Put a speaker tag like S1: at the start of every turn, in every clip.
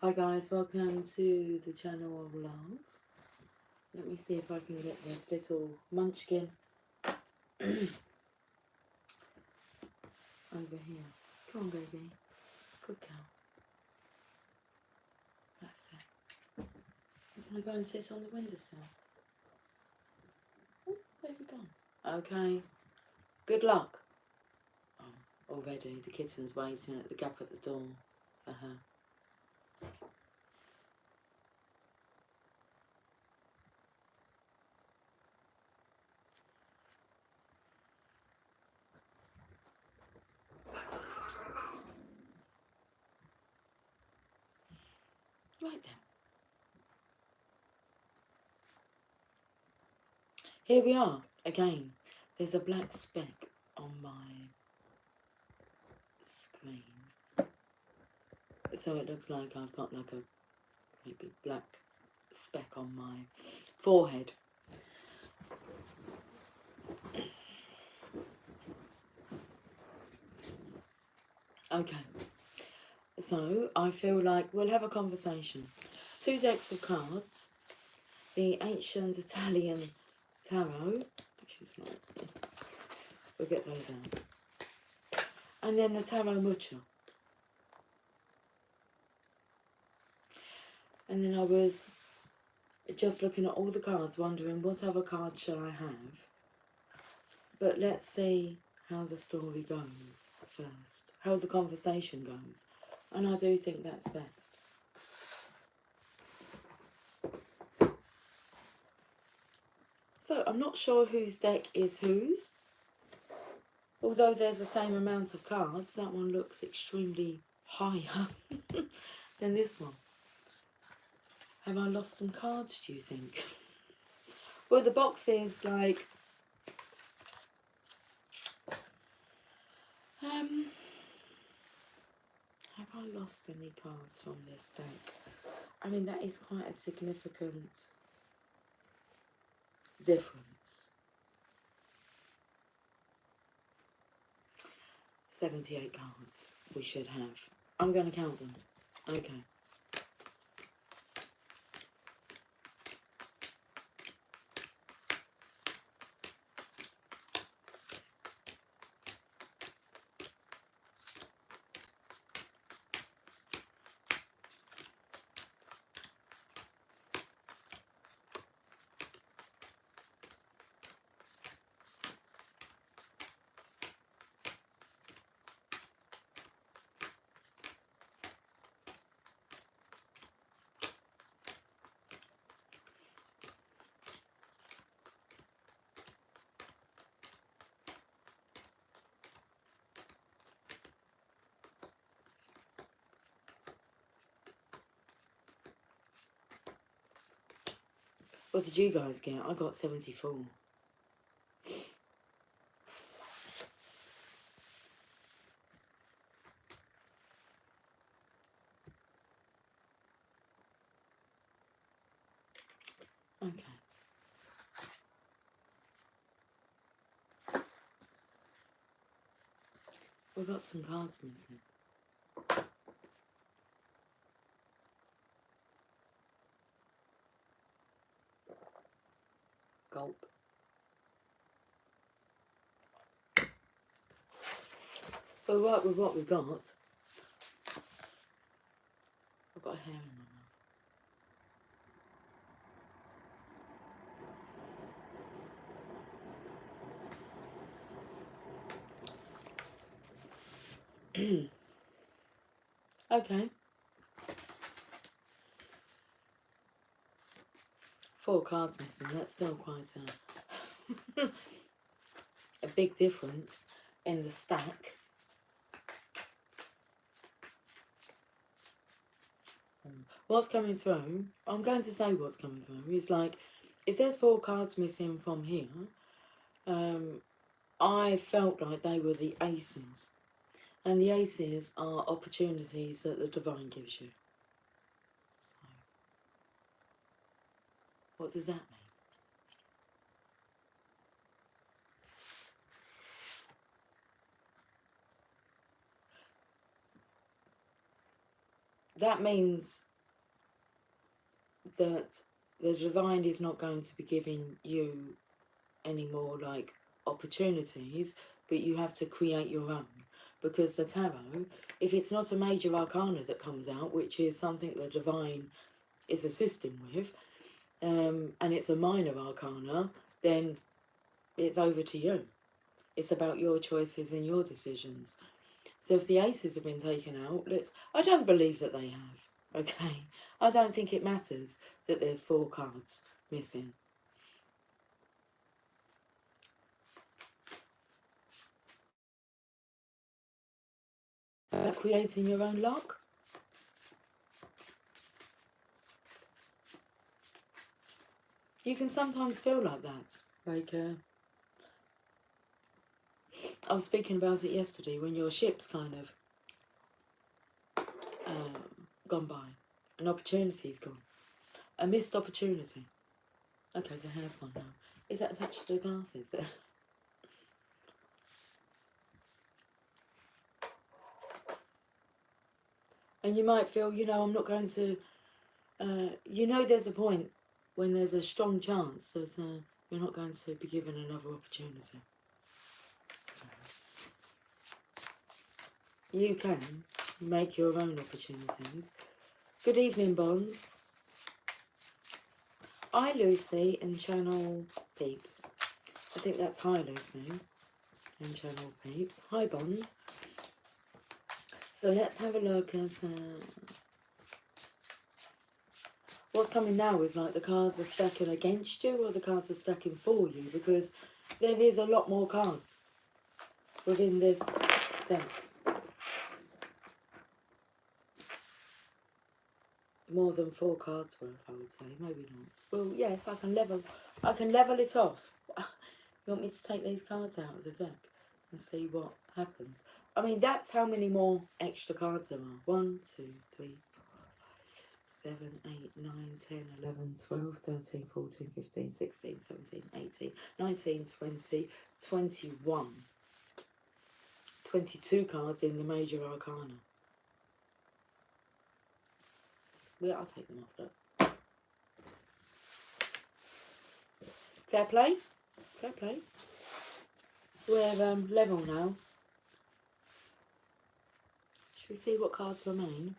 S1: Hi guys, welcome to the channel of love. Let me see if I can get this little munchkin over here. Come on baby, good girl. That's it. I'm gonna go and sit on the windowsill. Oh, baby gone. Okay, good luck. Oh, already the kitten's waiting at the gap at the door for her. Right then. Here we are, again. There's a black speck on my screen. So it looks like I've got like a maybe black speck on my forehead. Okay. So I feel like we'll have a conversation. 2 decks of cards. The ancient Italian tarot, which is like, we'll get those out. And then the tarot mucho. And then I was just looking at all the cards, wondering what other cards shall I have. But let's see how the story goes first, how the conversation goes. And I do think that's best. So I'm not sure whose deck is whose. Although there's the same amount of cards, that one looks extremely higher than this one. Have I lost some cards, do you think? Well, the box is like... have I lost any cards from this deck? I mean, that is quite a significant difference. 78 cards we should have. I'm going to count them. Okay. What did you guys get? I got 74. Okay. We've got some cards missing. Gulp. But right with what we've got, I've got a hair in my mouth. Okay. 4 cards missing. That's still quite a big difference in the stack. What's coming through, I'm going to say what's coming through, is like, if there's 4 cards missing from here, I felt like they were the aces. And the aces are opportunities that the divine gives you. So, what does that mean? That means that the divine is not going to be giving you any more like opportunities, but you have to create your own. Because the tarot, if it's not a major arcana that comes out, which is something the divine is assisting with, and it's a minor arcana, then it's over to you. It's about your choices and your decisions. So if the aces have been taken out, I don't believe that they have, okay? I don't think it matters that there's 4 cards missing. About creating your own luck. You can sometimes feel like that. Like, I was speaking about it yesterday, when your ship's kind of gone by. An opportunity's gone. A missed opportunity. Okay, the hair's gone now. Is that attached to the glasses? And you might feel, you know, I'm not going to... you know there's a point when there's a strong chance that you're not going to be given another opportunity. So, you can make your own opportunities. Good evening, Bonds. Hi, Lucy and Channel Peeps. I think that's hi, Lucy and Channel Peeps. Hi, Bonds. So let's have a look at... what's coming now is like the cards are stacking against you or the cards are stacking for you, because there is a lot more cards within this deck. More than 4 cards worth, I would say. Maybe not. Well, yes, I can level it off. You want me to take these cards out of the deck and see what happens? I mean, that's how many more extra cards there are. 1, 2, 3, 4, 5, 7, 8, 9, 10, 11, 12, 13, 14, 15, 16, 17, 18, 19, 20, 21. 22 cards in the major arcana. Yeah, I'll take them off, look. Fair play? Fair play. We're level now. Should we see what cards remain?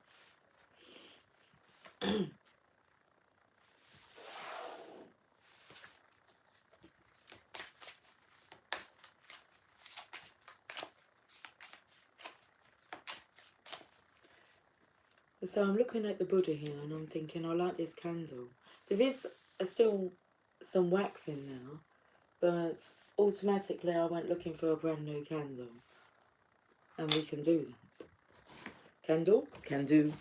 S1: So I'm looking at the Buddha here and I'm thinking, I like this candle. There is still some wax in there, but automatically I went looking for a brand new candle. And we can do that. Candle? Can do.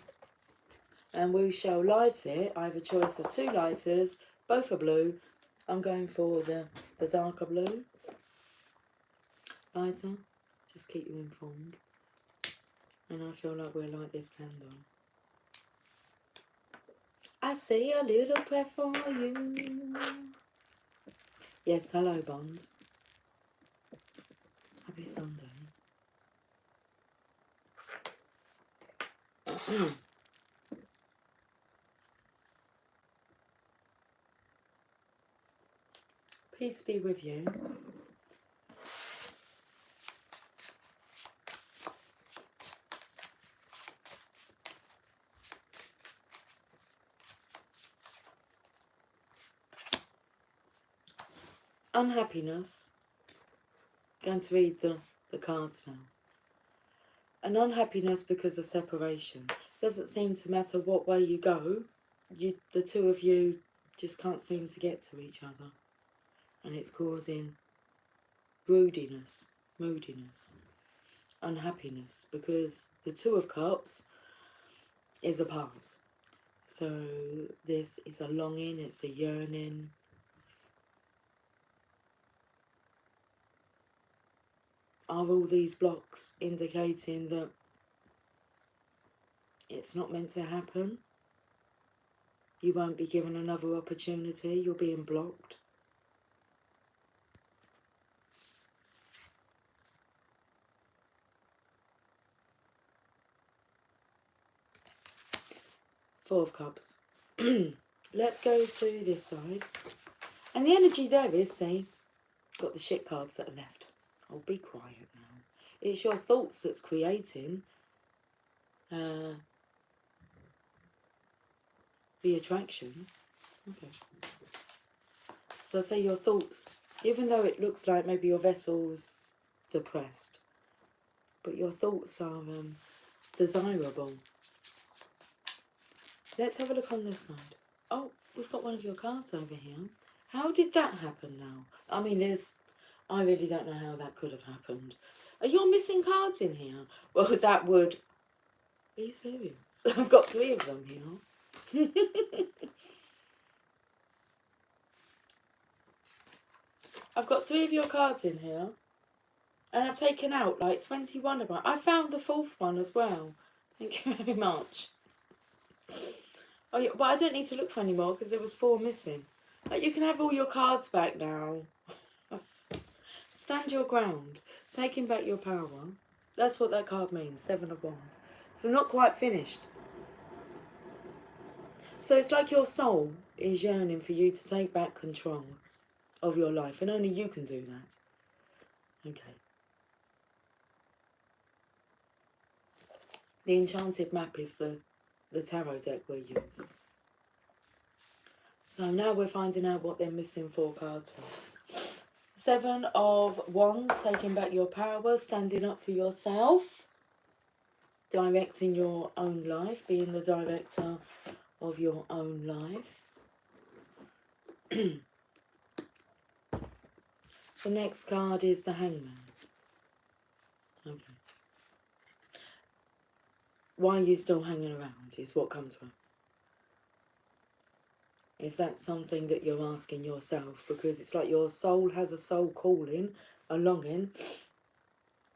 S1: And we shall light it. I have a choice of 2 lighters, both are blue. I'm going for the darker blue lighter. Just keep you informed. And I feel like we'll light this candle. I say a little prayer for you. Yes, hello, Bond. Happy Sunday. Peace be with you. Unhappiness. Going to read the cards now. An unhappiness because of separation. Doesn't seem to matter what way you go. The 2 of you just can't seem to get to each other. And it's causing broodiness, moodiness, unhappiness. Because the 2 of Cups is apart. So this is a longing, it's a yearning. Are all these blocks indicating that it's not meant to happen? You won't be given another opportunity, you're being blocked. Four of Cups. let's go to this side. And the energy there is, see, got the shit cards that are left. Oh, be quiet now. It's your thoughts that's creating the attraction. Okay. So I say your thoughts, even though it looks like maybe your vessel's depressed, but your thoughts are desirable. Let's have a look on this side. Oh, we've got one of your cards over here. How did that happen now? I mean, I really don't know how that could have happened. Are you missing cards in here? Well, that would... Are you serious? I've got 3 of them here. I've got 3 of your cards in here. And I've taken out like 21 of them. I found the 4th one as well. Thank you very much. Oh, yeah, but I don't need to look for any more because there was 4 missing. Like, you can have all your cards back now. Stand your ground. Taking back your power. That's what that card means. 7 of Wands. So not quite finished. So it's like your soul is yearning for you to take back control of your life. And only you can do that. Okay. The Enchanted Map is the tarot deck we use. So now we're finding out what they're missing 4 cards for. 7 of Wands, taking back your power, standing up for yourself, directing your own life, being the director of your own life. The next card is the Hangman. Okay. Why are you still hanging around is what comes from. Is that something that you're asking yourself? Because it's like your soul has a soul calling, a longing.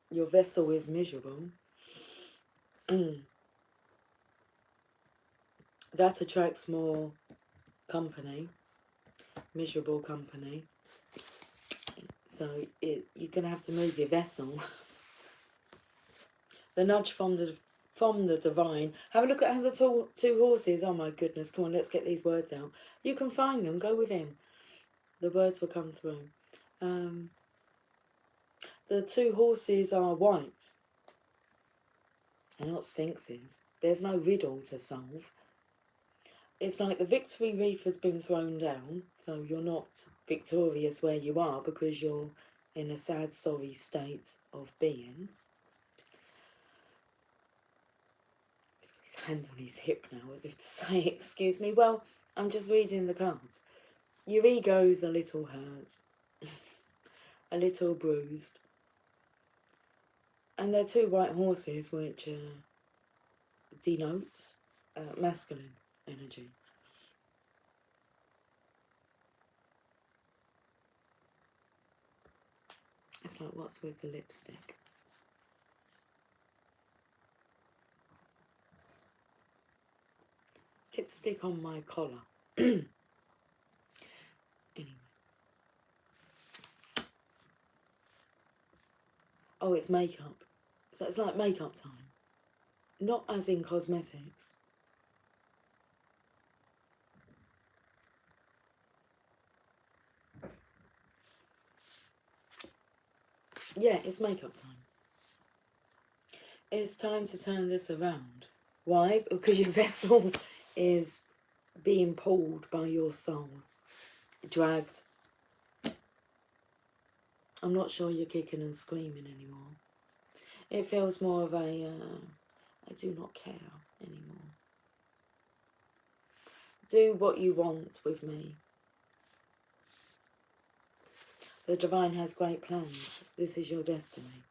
S1: Your vessel is miserable. That attracts more company, miserable company. So you're going to have to move your vessel. The nudge from the divine. Have a look at how the 2 horses. Oh my goodness, come on, let's get these words out. You can find them, go within. The words will come through. The 2 horses are white. They're not sphinxes. There's no riddle to solve. It's like the victory wreath has been thrown down, so you're not victorious where you are because you're in a sad, sorry state of being. He's got his hand on his hip now as if to say, excuse me. Well, I'm just reading the cards. Your ego's a little hurt, a little bruised. And they're 2 white horses, which denotes masculine energy. It's like, what's with the lipstick? Lipstick on my collar. Anyway. Oh, it's makeup. So it's like makeup time. Not as in cosmetics. Yeah, it's makeup time. It's time to turn this around. Why? Because your vessel is being pulled by your soul. Dragged. I'm not sure you're kicking and screaming anymore. It feels more of a, I do not care anymore. Do what you want with me. The divine has great plans. This is your destiny.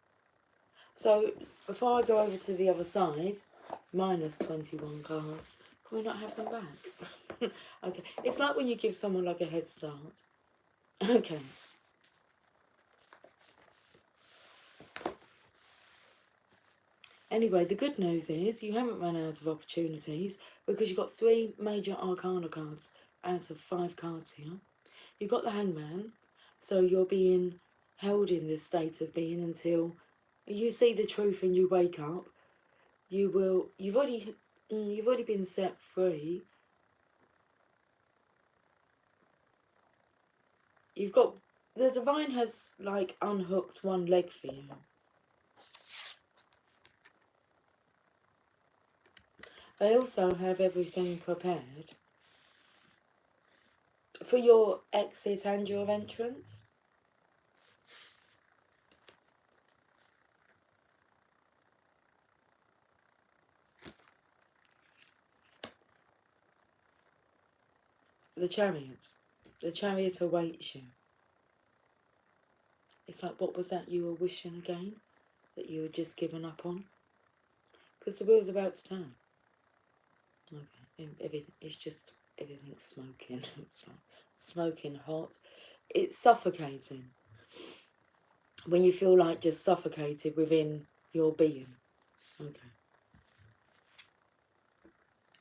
S1: So, before I go over to the other side, minus 21 cards, can we not have them back? Okay, it's like when you give someone like a head start. Okay. Anyway, the good news is you haven't run out of opportunities because you've got 3 major arcana cards out of 5 cards here. You've got the Hangman, so you're being held in this state of being until you see the truth and you wake up. You've already been set free. you've got, the divine has like unhooked one leg for you. They also have everything prepared for your exit and your entrance. The Chariot awaits you. It's like, what was that you were wishing again? That you had just given up on? Because the wheel's about to turn. Okay, it's just, everything's smoking. It's like smoking hot. It's suffocating. When you feel like just suffocated within your being. Okay.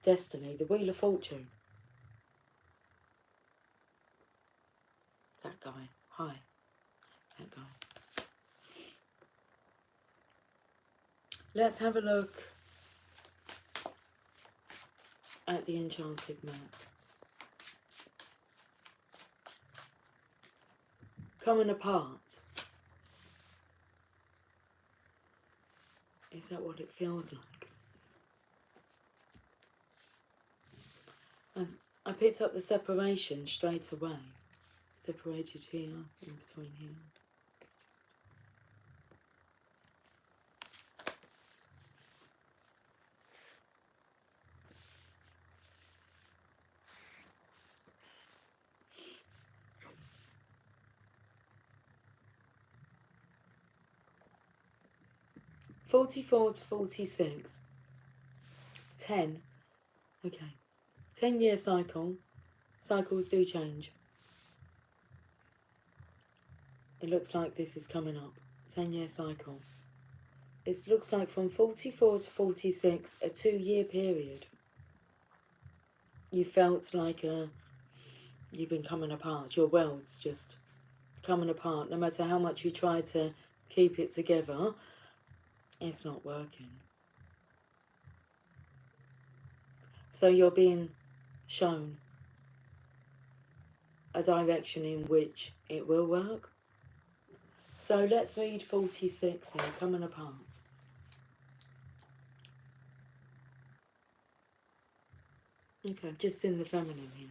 S1: Destiny, the Wheel of Fortune. That guy. Hi. That guy. Let's have a look at the enchanted map. Coming apart. Is that what it feels like? I picked up the separation straight away. Separated here, in between here. 44 to 46. 10. Okay. 10-year cycle. Cycles do change. It looks like this is coming up. 10-year cycle. It looks like from 44 to 46, a 2-year period. You felt like you've been coming apart. Your world's just coming apart. No matter how much you try to keep it together, it's not working. So you're being shown a direction in which it will work. So let's read 46 here, coming apart. Okay, just in the feminine here.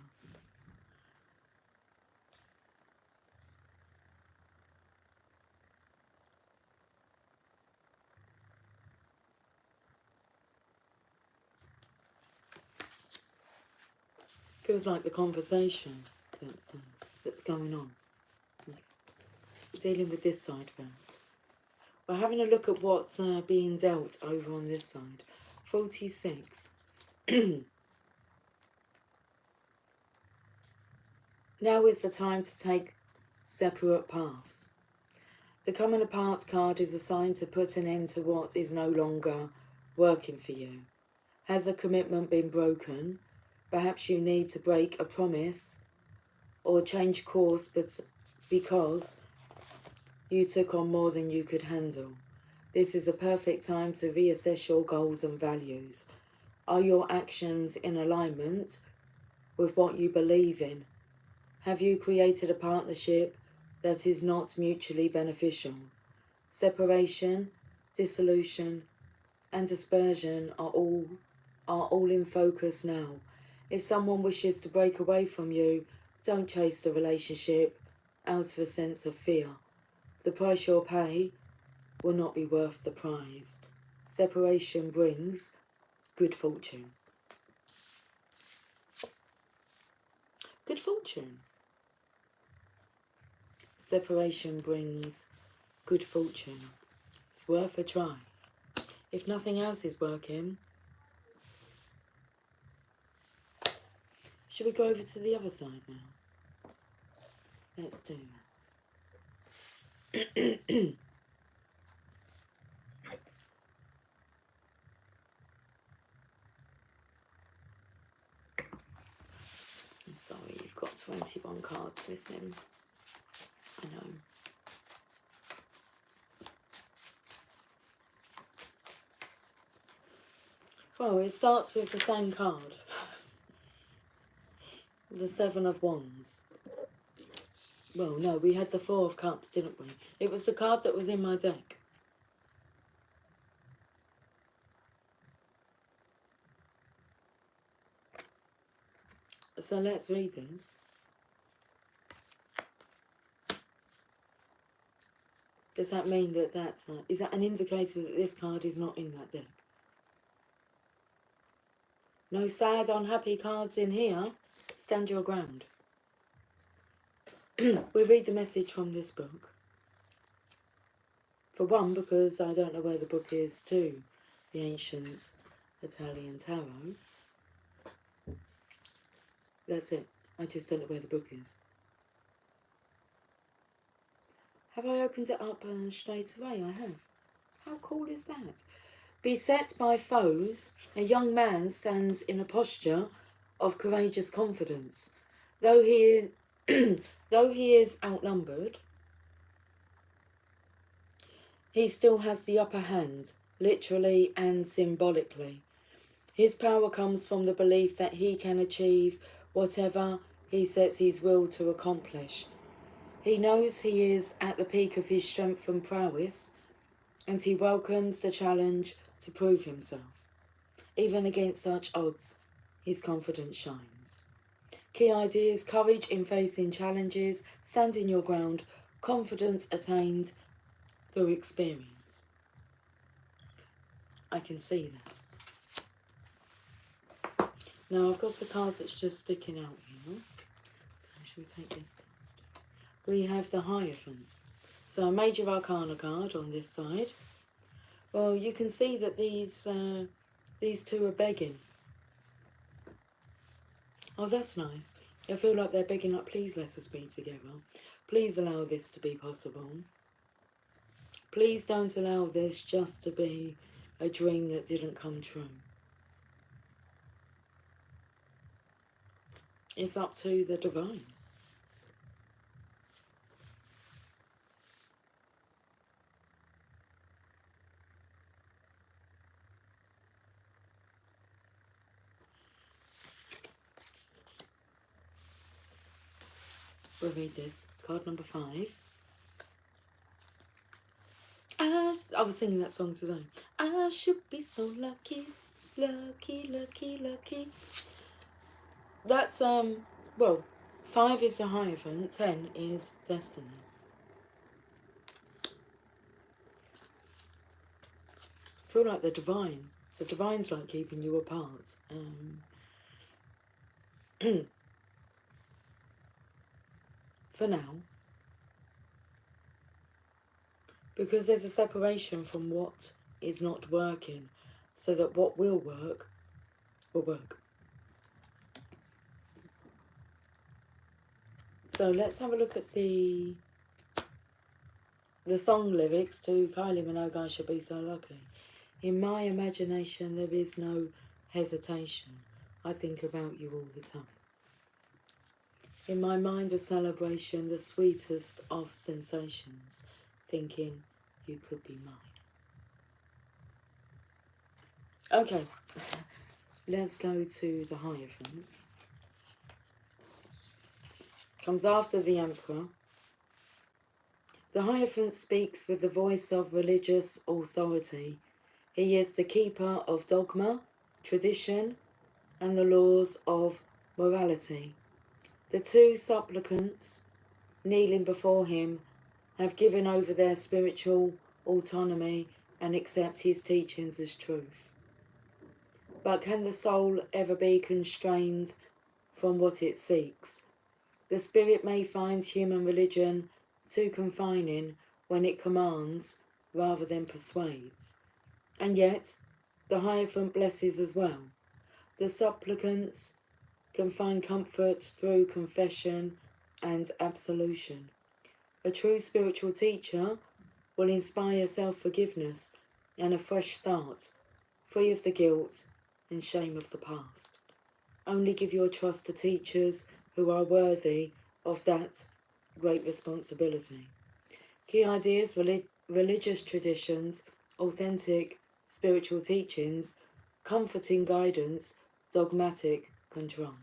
S1: Feels like the conversation that's going on. Okay. Dealing with this side first. We're having a look at what's being dealt over on this side. 46. Now is the time to take separate paths. The coming apart card is a sign to put an end to what is no longer working for you. Has a commitment been broken? Perhaps you need to break a promise or change course because you took on more than you could handle. This is a perfect time to reassess your goals and values. Are your actions in alignment with what you believe in? Have you created a partnership that is not mutually beneficial? Separation, dissolution, and dispersion are all in focus now. If someone wishes to break away from you, don't chase the relationship out of a sense of fear. The price you'll pay will not be worth the prize. Separation brings good fortune. Good fortune. Separation brings good fortune. It's worth a try. If nothing else is working, should we go over to the other side now? Let's do that. I'm sorry, you've got 21 cards missing. I know. Well, it starts with the same card. The Seven of Wands. Well, no, we had the Four of Cups, didn't we? It was the card that was in my deck. So let's read this. Does that mean that is that an indicator that this card is not in that deck? No sad, unhappy cards in here. Stand your ground. We read the message from this book. For one, because I don't know where the book is. Two, the ancient Italian tarot. That's it. I just don't know where the book is. Have I opened it up straight away? I have. How cool is that? Beset by foes, a young man stands in a posture of courageous confidence. Though he is outnumbered, he still has the upper hand, literally and symbolically. His power comes from the belief that he can achieve whatever he sets his will to accomplish. He knows he is at the peak of his strength and prowess, and he welcomes the challenge to prove himself. Even against such odds, his confidence shines. Key ideas: courage in facing challenges, standing your ground, confidence attained through experience. I can see that. Now I've got a card that's just sticking out here. So should we take this card? We have the Hierophant. So a major arcana card on this side. Well, you can see that these two are begging. Oh, that's nice. I feel like they're begging up, please let us be together. Please allow this to be possible. Please don't allow this just to be a dream that didn't come true. It's up to the divine. We'll read this. Card number 5. I was singing that song today. I should be so lucky, lucky, lucky, lucky. That's, well, 5 is the Hierophant, 10 is destiny. I feel like the divine's like keeping you apart. For now. Because there's a separation from what is not working, so that what will work. So let's have a look at the song lyrics to Kylie Minogue, I Should Be So Lucky. In my imagination there is no hesitation. I think about you all the time. In my mind a celebration, the sweetest of sensations, thinking you could be mine. Okay, let's go to the Hierophant. Comes after the Emperor. The Hierophant speaks with the voice of religious authority. He is the keeper of dogma, tradition, and the laws of morality. The two supplicants, kneeling before him, have given over their spiritual autonomy and accept his teachings as truth. But can the soul ever be constrained from what it seeks? The spirit may find human religion too confining when it commands rather than persuades. And yet, the Hierophant blesses as well. The supplicants can find comfort through confession and absolution. A true spiritual teacher will inspire self-forgiveness and a fresh start, free of the guilt and shame of the past. Only give your trust to teachers who are worthy of that great responsibility. Key ideas: religious traditions, authentic spiritual teachings, comforting guidance, dogmatic control.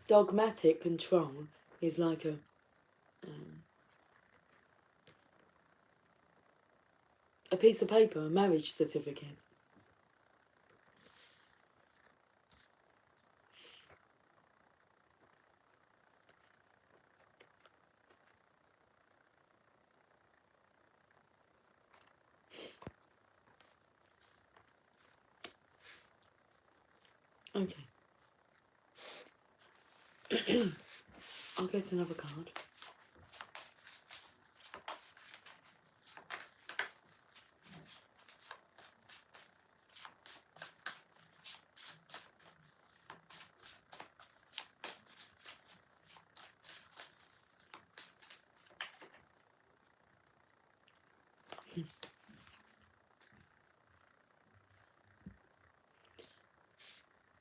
S1: Dogmatic control is like a piece of paper, a marriage certificate. Okay. I'll get another card.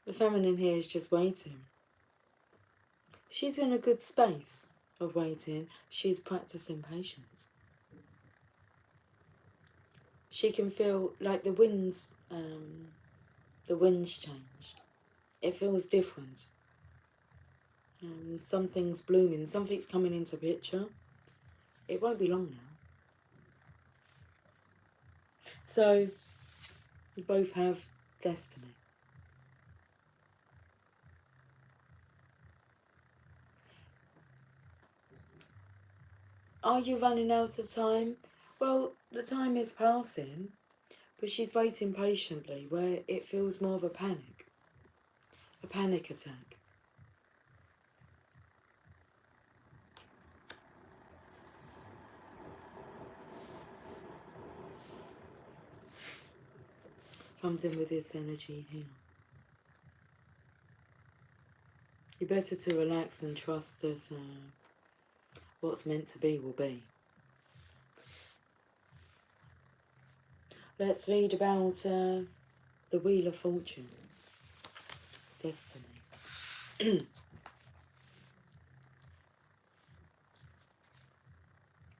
S1: The feminine here is just waiting. She's in a good space of waiting. She's practicing patience. She can feel like the wind's changed. It feels different. Something's blooming, something's coming into picture. It won't be long now. So, you both have destiny. Are you running out of time? Well, the time is passing, but she's waiting patiently where it feels more of a panic attack. Comes in with this energy here. You're better to relax and trust that what's meant to be will be. Let's read about the Wheel of Fortune. Destiny.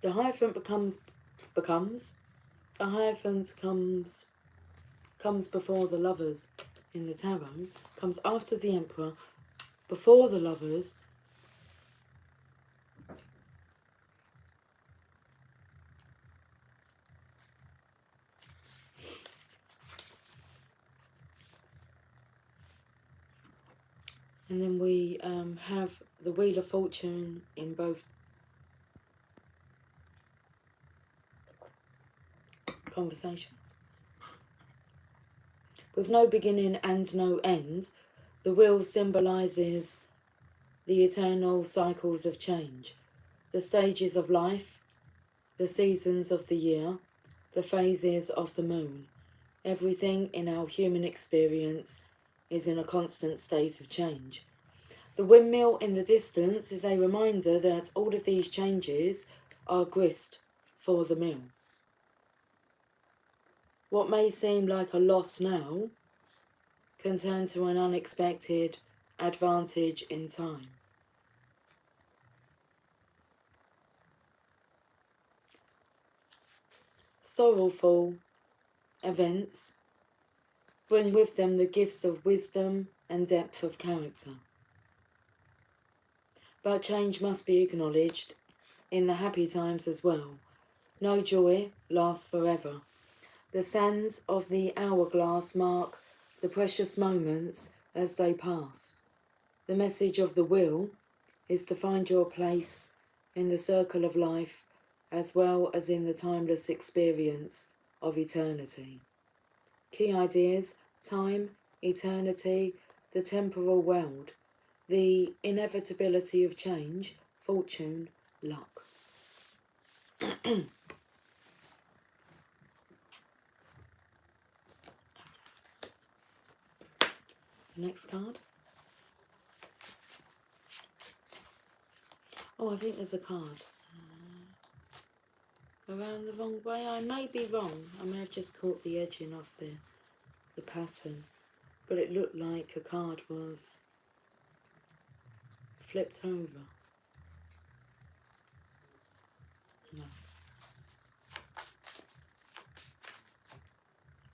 S1: The Hierophant the Hierophant comes before the Lovers in the tarot, comes after the Emperor, before the Lovers. And then we have the Wheel of Fortune in both conversations. With no beginning and no end, the wheel symbolises the eternal cycles of change, the stages of life, the seasons of the year, the phases of the moon. Everything in our human experience is in a constant state of change. The windmill in the distance is a reminder that all of these changes are grist for the mill. What may seem like a loss now can turn to an unexpected advantage in time. Sorrowful events bring with them the gifts of wisdom and depth of character. But change must be acknowledged in the happy times as well. No joy lasts forever. The sands of the hourglass mark the precious moments as they pass. The message of the wheel is to find your place in the circle of life as well as in the timeless experience of eternity. Key ideas: time, eternity, the temporal world, the inevitability of change, fortune, luck. Next card. Oh, I think there's a card. Around the wrong way. I may be wrong. I may have just caught the edging of the pattern. But it looked like a card was flipped over. No.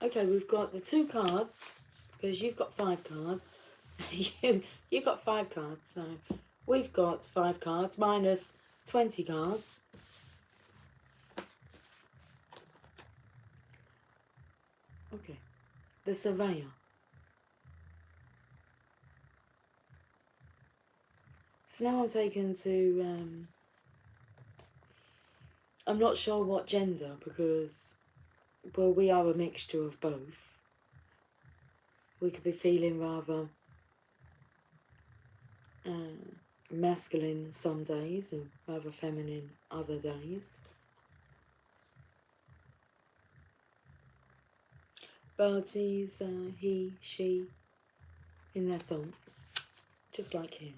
S1: Okay, we've got the two cards, because you've got 5 cards, You got 5 cards, so we've got 5 cards minus 20 cards. Okay, the Surveyor. So now I'm taken to, I'm not sure what gender, because, well, we are a mixture of both. We could be feeling rather masculine some days and rather feminine other days. Birdie's he, she, in their thoughts, just like him.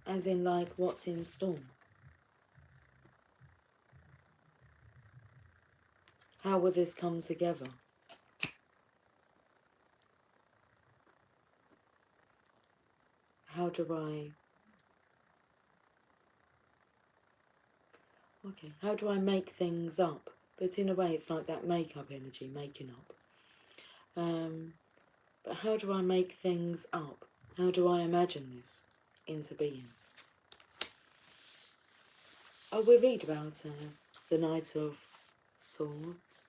S1: As in, like, what's in store? How will this come together? How do I make things up? But in a way it's like that makeup energy, making up. But how do I make things up? How do I imagine this into being? Oh, we read about the Knight of Swords.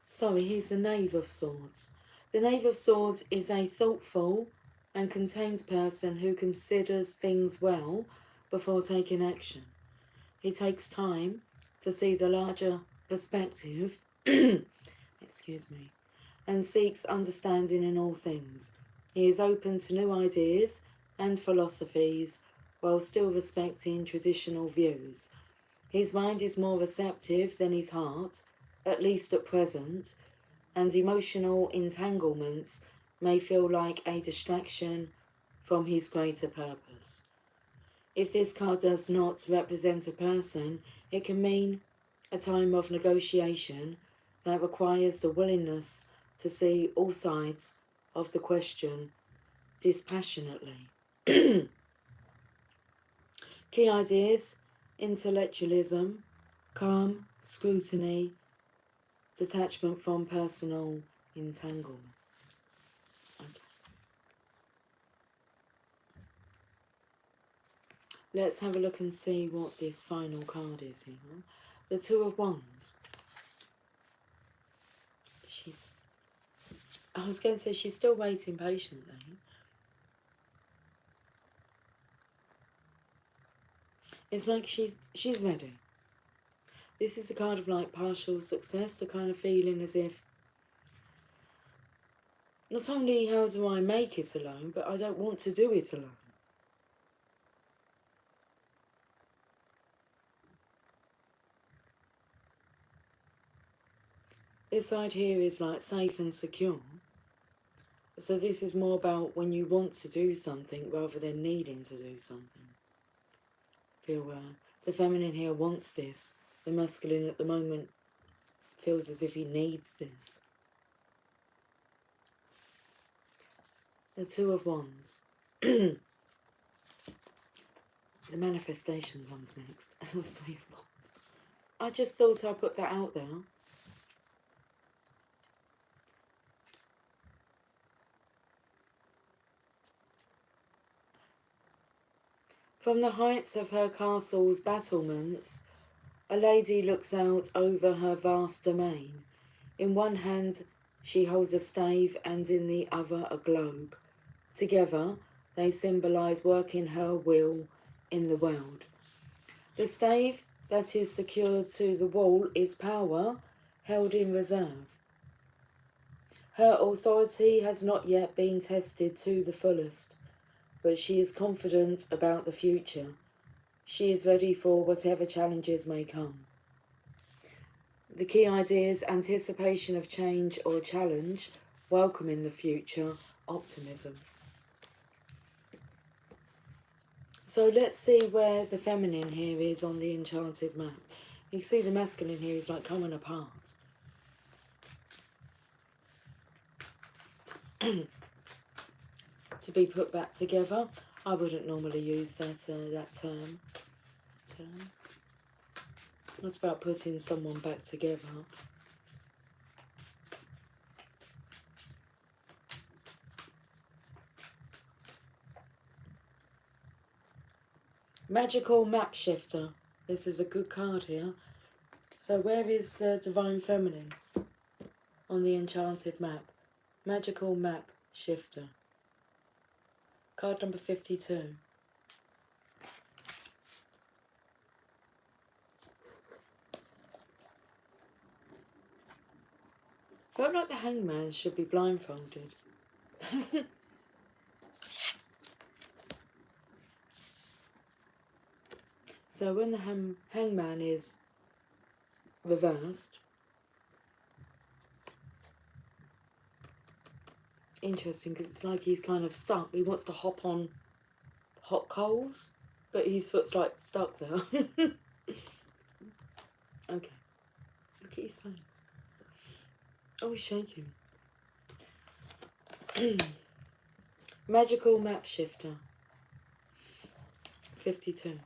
S1: Sorry, he's the Knave of Swords. The Knave of Swords is a thoughtful and contained person who considers things well before taking action. He takes time to see the larger perspective, excuse me, and seeks understanding in all things. He is open to new ideas and philosophies while still respecting traditional views. His mind is more receptive than his heart, at least at present, and emotional entanglements may feel like a distraction from his greater purpose. If this card does not represent a person, it can mean a time of negotiation that requires the willingness to see all sides of the question dispassionately. Key ideas: intellectualism, calm, scrutiny, detachment from personal entanglements. Okay. Let's have a look and see what this final card is here. The Two of Wands. I was going to say she's still waiting patiently. It's like she's ready. This is a card of like partial success, a kind of feeling as if not only how do I make it alone, but I don't want to do it alone. This side here is like safe and secure. So this is more about when you want to do something rather than needing to do something. Feel the feminine here wants this. The masculine at the moment feels as if he needs this. The Two of Wands. The manifestation comes next. The Three of Wands. I just thought I'd put that out there. From the heights of her castle's battlements, a lady looks out over her vast domain. In one hand, she holds a stave and in the other a globe. Together, they symbolise working her will in the world. The stave that is secured to the wall is power held in reserve. Her authority has not yet been tested to the fullest, but she is confident about the future. She is ready for whatever challenges may come. The key idea is anticipation of change or challenge, welcoming the future, optimism. So let's see where the feminine here is on the enchanted map. You can see the masculine here is like coming apart. to be put back together. I wouldn't normally use that term. Not about putting someone back together. Magical Map Shifter. This is a good card here. So where is the Divine Feminine on the Enchanted Map? Magical Map Shifter. Card number 52. Felt like the Hangman should be blindfolded. So when the Hangman is reversed, interesting, because it's like he's kind of stuck. He wants to hop on hot coals, but his foot's like stuck there. Okay. Look at his face. Oh, he's shaking. Magical Map Shifter. 52.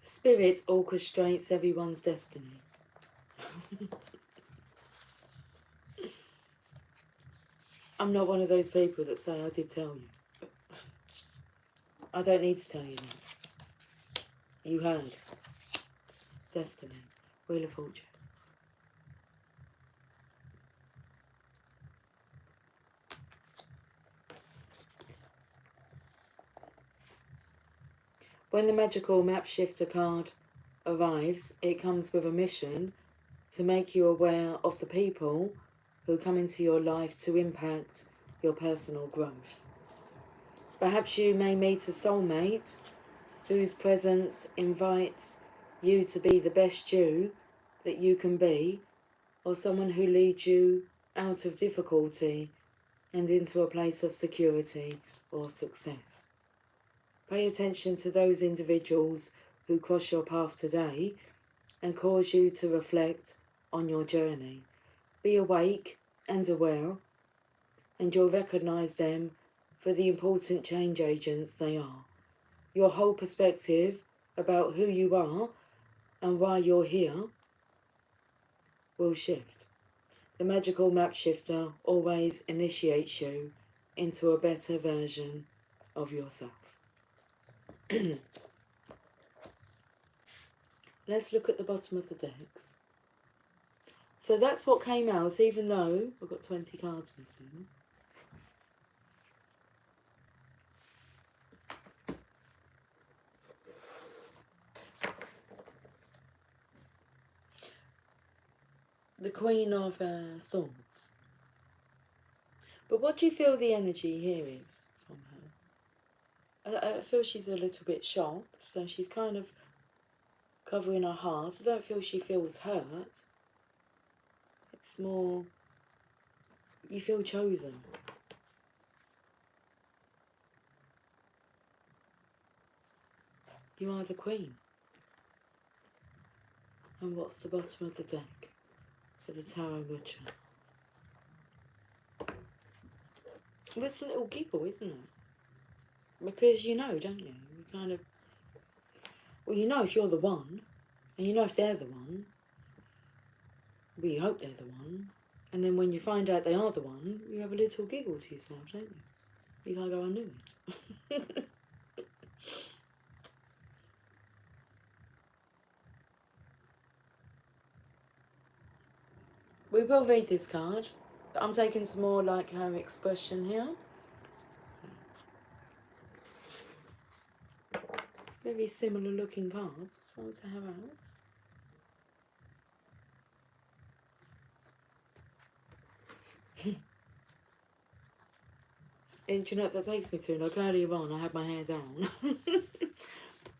S1: Spirit orchestrates everyone's destiny. I'm not one of those people that say I did tell you. I don't need to tell you that. You heard. Destiny. Wheel of Fortune. When the Magical Map Shifter card arrives, it comes with a mission to make you aware of the people who come into your life to impact your personal growth. Perhaps you may meet a soulmate whose presence invites you to be the best you that you can be, or someone who leads you out of difficulty and into a place of security or success. Pay attention to those individuals who cross your path today and cause you to reflect on your journey. Be awake and aware, and you'll recognise them for the important change agents they are. Your whole perspective about who you are and why you're here will shift. The Magical Map Shifter always initiates you into a better version of yourself. Let's look at the bottom of the decks. So that's what came out, even though I've got 20 cards missing. The Queen of Swords. But what do you feel the energy here is from her? I feel she's a little bit shocked, so she's kind of covering her heart. I don't feel she feels hurt. It's more, you feel chosen. You are the Queen. And what's the bottom of the deck for the Tarot Butcher? Well, it's a little giggle, isn't it? Because you know, don't you? You kind of, well, you know if you're the one, and you know if they're the one. Well, you hope they're the one. And then when you find out they are the one, you have a little giggle to yourself, don't you? You kind of go, I knew it. We will read this card, but I'm taking some more like her expression here. So, very similar looking cards as well to have out. And do you know what that takes me to? Like earlier on, I had my hair down.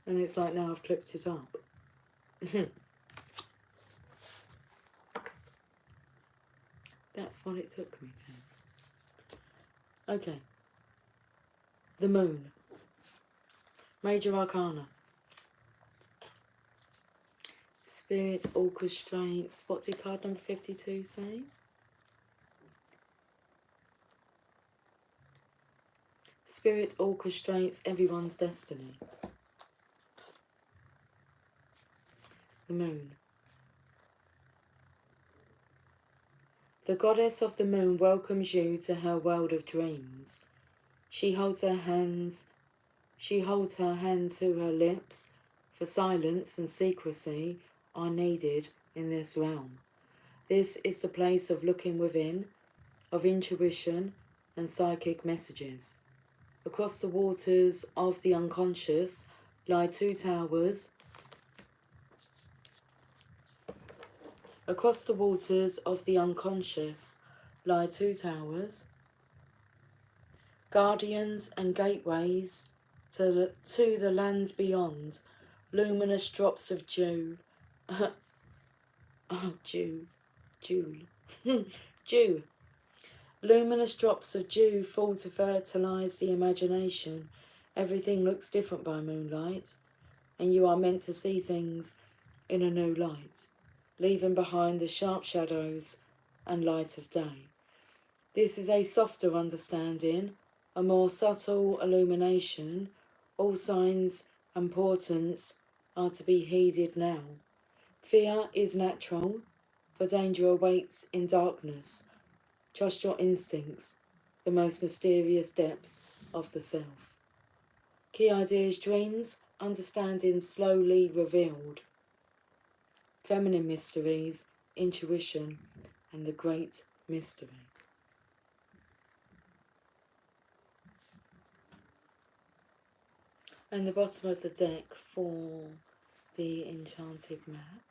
S1: And it's like now I've clipped it up. That's what it took me to. Okay. The Moon. Major Arcana. Spirit orchestrates. What did card number 52 say? Spirit orchestrates everyone's destiny. The moon. The goddess of the moon welcomes you to her world of dreams. She holds her hand to her lips, for silence and secrecy are needed in this realm. This is the place of looking within, of intuition and psychic messages. Across the waters of the unconscious lie two towers. Across the waters of the unconscious lie two towers, guardians and gateways to the land beyond, luminous drops of dew. Dew. Luminous drops of dew fall to fertilise the imagination. Everything looks different by moonlight, and you are meant to see things in a new light, leaving behind the sharp shadows and light of day. This is a softer understanding, a more subtle illumination. All signs and portents are to be heeded now. Fear is natural, for danger awaits in darkness. Trust your instincts, the most mysterious depths of the self. Key ideas, dreams, understanding slowly revealed. Feminine mysteries, intuition, and the great mystery. And the bottom of the deck for the enchanted map.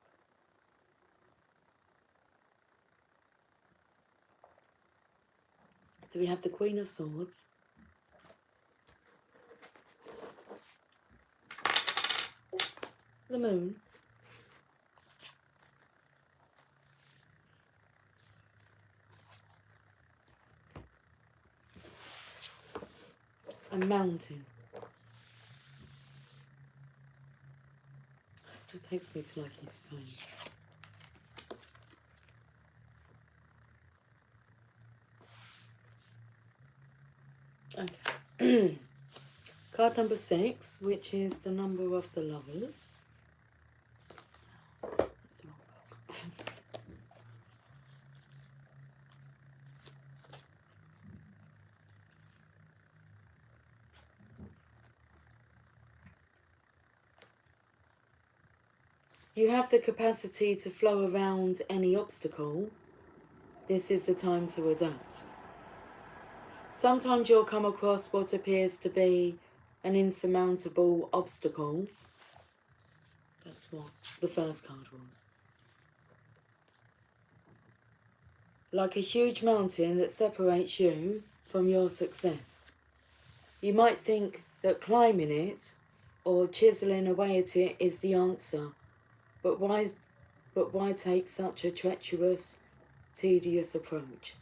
S1: So we have the Queen of Swords, the Moon, a Mountain. It still takes me to like his face. Okay. Card number 6, which is the number of the Lovers. That's a long book. You have the capacity to flow around any obstacle. This is the time to adapt. Sometimes you'll come across what appears to be an insurmountable obstacle. That's what the first card was. Like a huge mountain that separates you from your success. You might think that climbing it or chiseling away at it is the answer, but why take such a treacherous, tedious approach?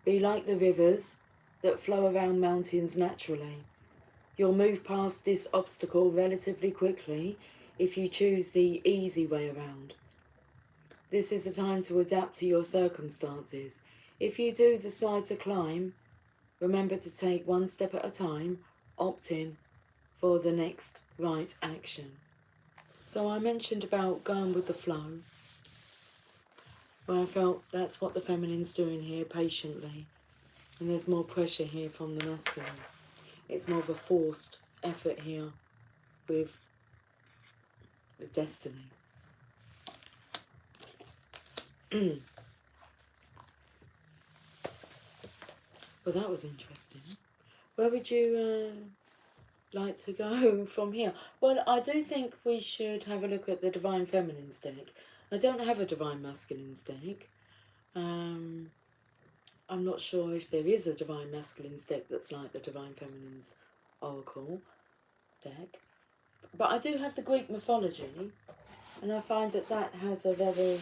S1: Be like the rivers that flow around mountains naturally. You'll move past this obstacle relatively quickly if you choose the easy way around. This is a time to adapt to your circumstances. If you do decide to climb, remember to take one step at a time, opting for the next right action. So I mentioned about going with the flow, where I felt that's what the feminine's doing here, patiently. And there's more pressure here from the masculine. It's more of a forced effort here with the destiny. Well, that was interesting. Where would you like to go from here? Well, I do think we should have a look at the Divine Feminine's deck. I don't have a Divine Masculine's deck. I'm not sure if there is a Divine Masculine's deck that's like the Divine Feminine's Oracle deck. But I do have the Greek mythology, and I find that that has a very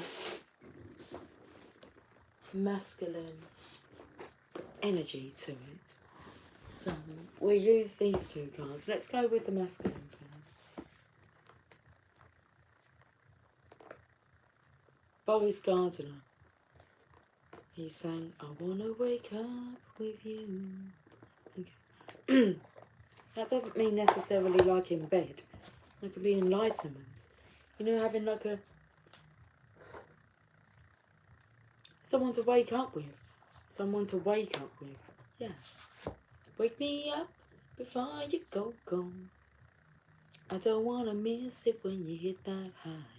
S1: masculine energy to it. So we'll use these two cards. Let's go with the masculine first. Boris Gardner. He sang, I wanna wake up with you. Okay. That doesn't mean necessarily like in bed. That could be enlightenment. You know, having like someone to wake up with. Someone to wake up with. Yeah. Wake me up before you go. I don't want to miss it when you hit that high.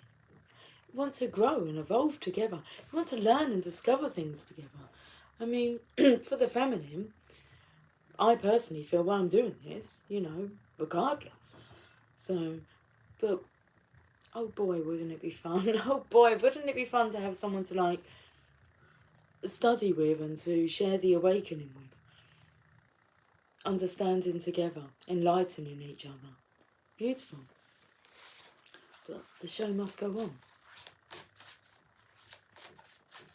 S1: You want to grow and evolve together. You want to learn and discover things together. I mean, for the feminine, I personally feel while I'm doing this, you know, regardless. So, but, oh boy, wouldn't it be fun? Oh boy, wouldn't it be fun to have someone to, like, study with and to share the awakening with. Understanding together, enlightening each other. Beautiful. But the show must go on.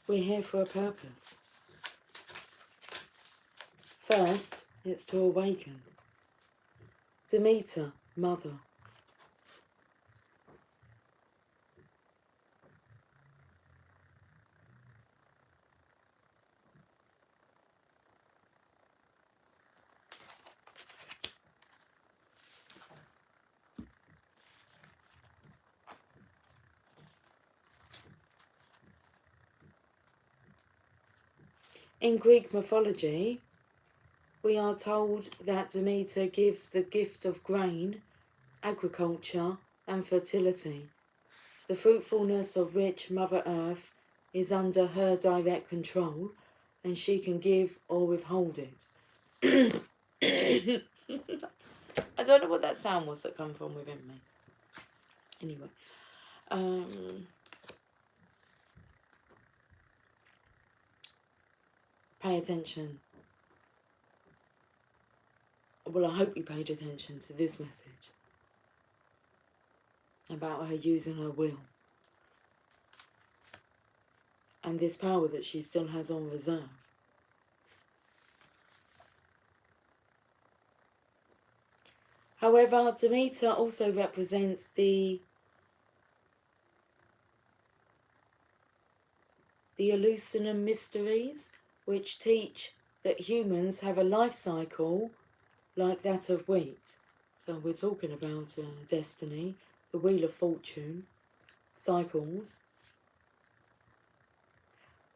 S1: We're here for a purpose. First, it's to awaken. Demeter, mother. In Greek mythology, we are told that Demeter gives the gift of grain, agriculture, and fertility. The fruitfulness of rich Mother Earth is under her direct control, and she can give or withhold it. I don't know what that sound was that come from within me. Anyway. Pay attention. Well, I hope you paid attention to this message about her using her will and this power that she still has on reserve. However, Demeter also represents the Eleusinian mysteries, which teach that humans have a life cycle like that of wheat. So we're talking about destiny, the wheel of fortune, cycles.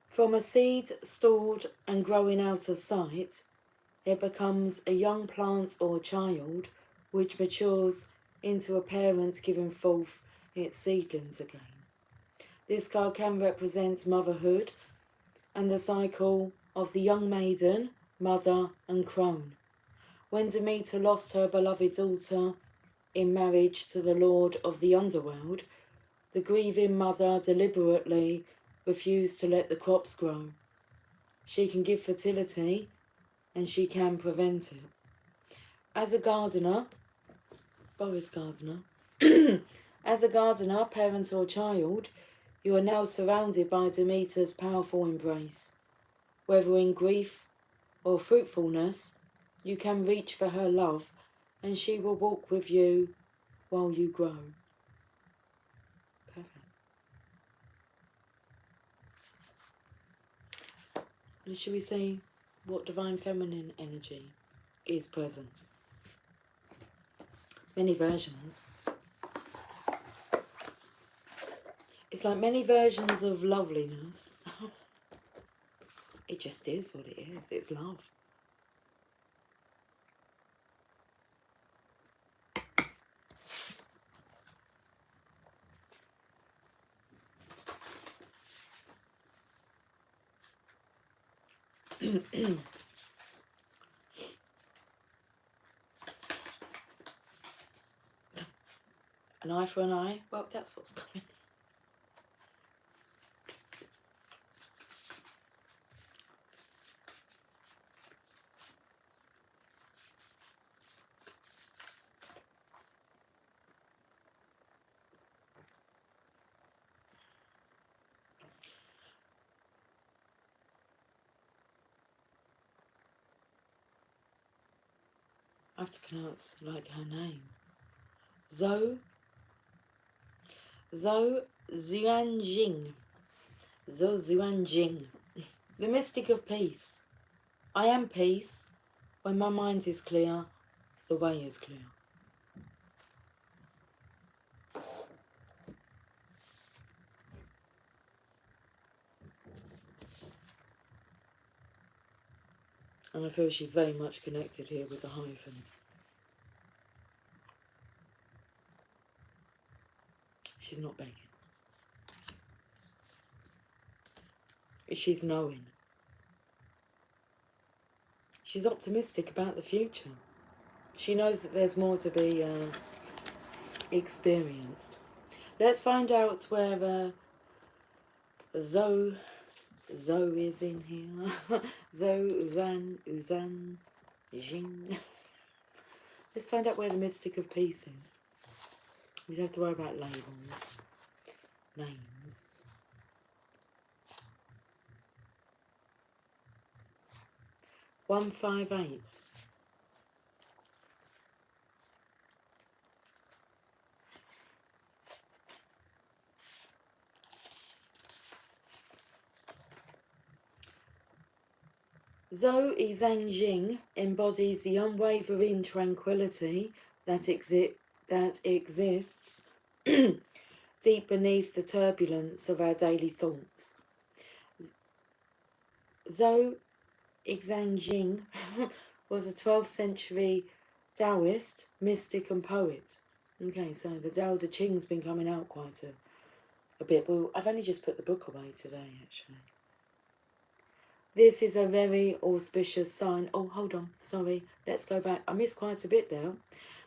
S1: From a seed stored and growing out of sight, it becomes a young plant or child, which matures into a parent giving forth its seedlings again. This card can represent motherhood and the cycle of the young maiden, mother and crone. When Demeter lost her beloved daughter in marriage to the lord of the underworld, the grieving mother deliberately refused to let the crops grow. She can give fertility and she can prevent it. As a gardener, Boris Gardner, as a gardener, parent or child, you are now surrounded by Demeter's powerful embrace. Whether in grief or fruitfulness, you can reach for her love and she will walk with you while you grow. Perfect. And should we say what divine feminine energy is present? Many versions. It's like many versions of loveliness. It just is what it is. It's love. An eye for an eye. Well, that's what's coming. I have to pronounce like her name. Zhou Zianjing. Zhou Zuanjing, the mystic of peace. I am peace. When my mind is clear, the way is clear. And I feel she's very much connected here with the Hierophant. She's not begging. She's knowing. She's optimistic about the future. She knows that there's more to be experienced. Let's find out where Zhou is in here. Zhou, Uzan, Jing. Let's find out where the mystic of peace is. We don't have to worry about labels, names. One 158. Zhou Yizanjing embodies the unwavering tranquility that exists deep beneath the turbulence of our daily thoughts. Zhou Yizanjing was a 12th century Taoist, mystic and poet. Okay, so the Tao Te Ching's been coming out quite a bit. Well, I've only just put the book away today, actually. This is a very auspicious sign. Oh, hold on, sorry, let's go back. I missed quite a bit there.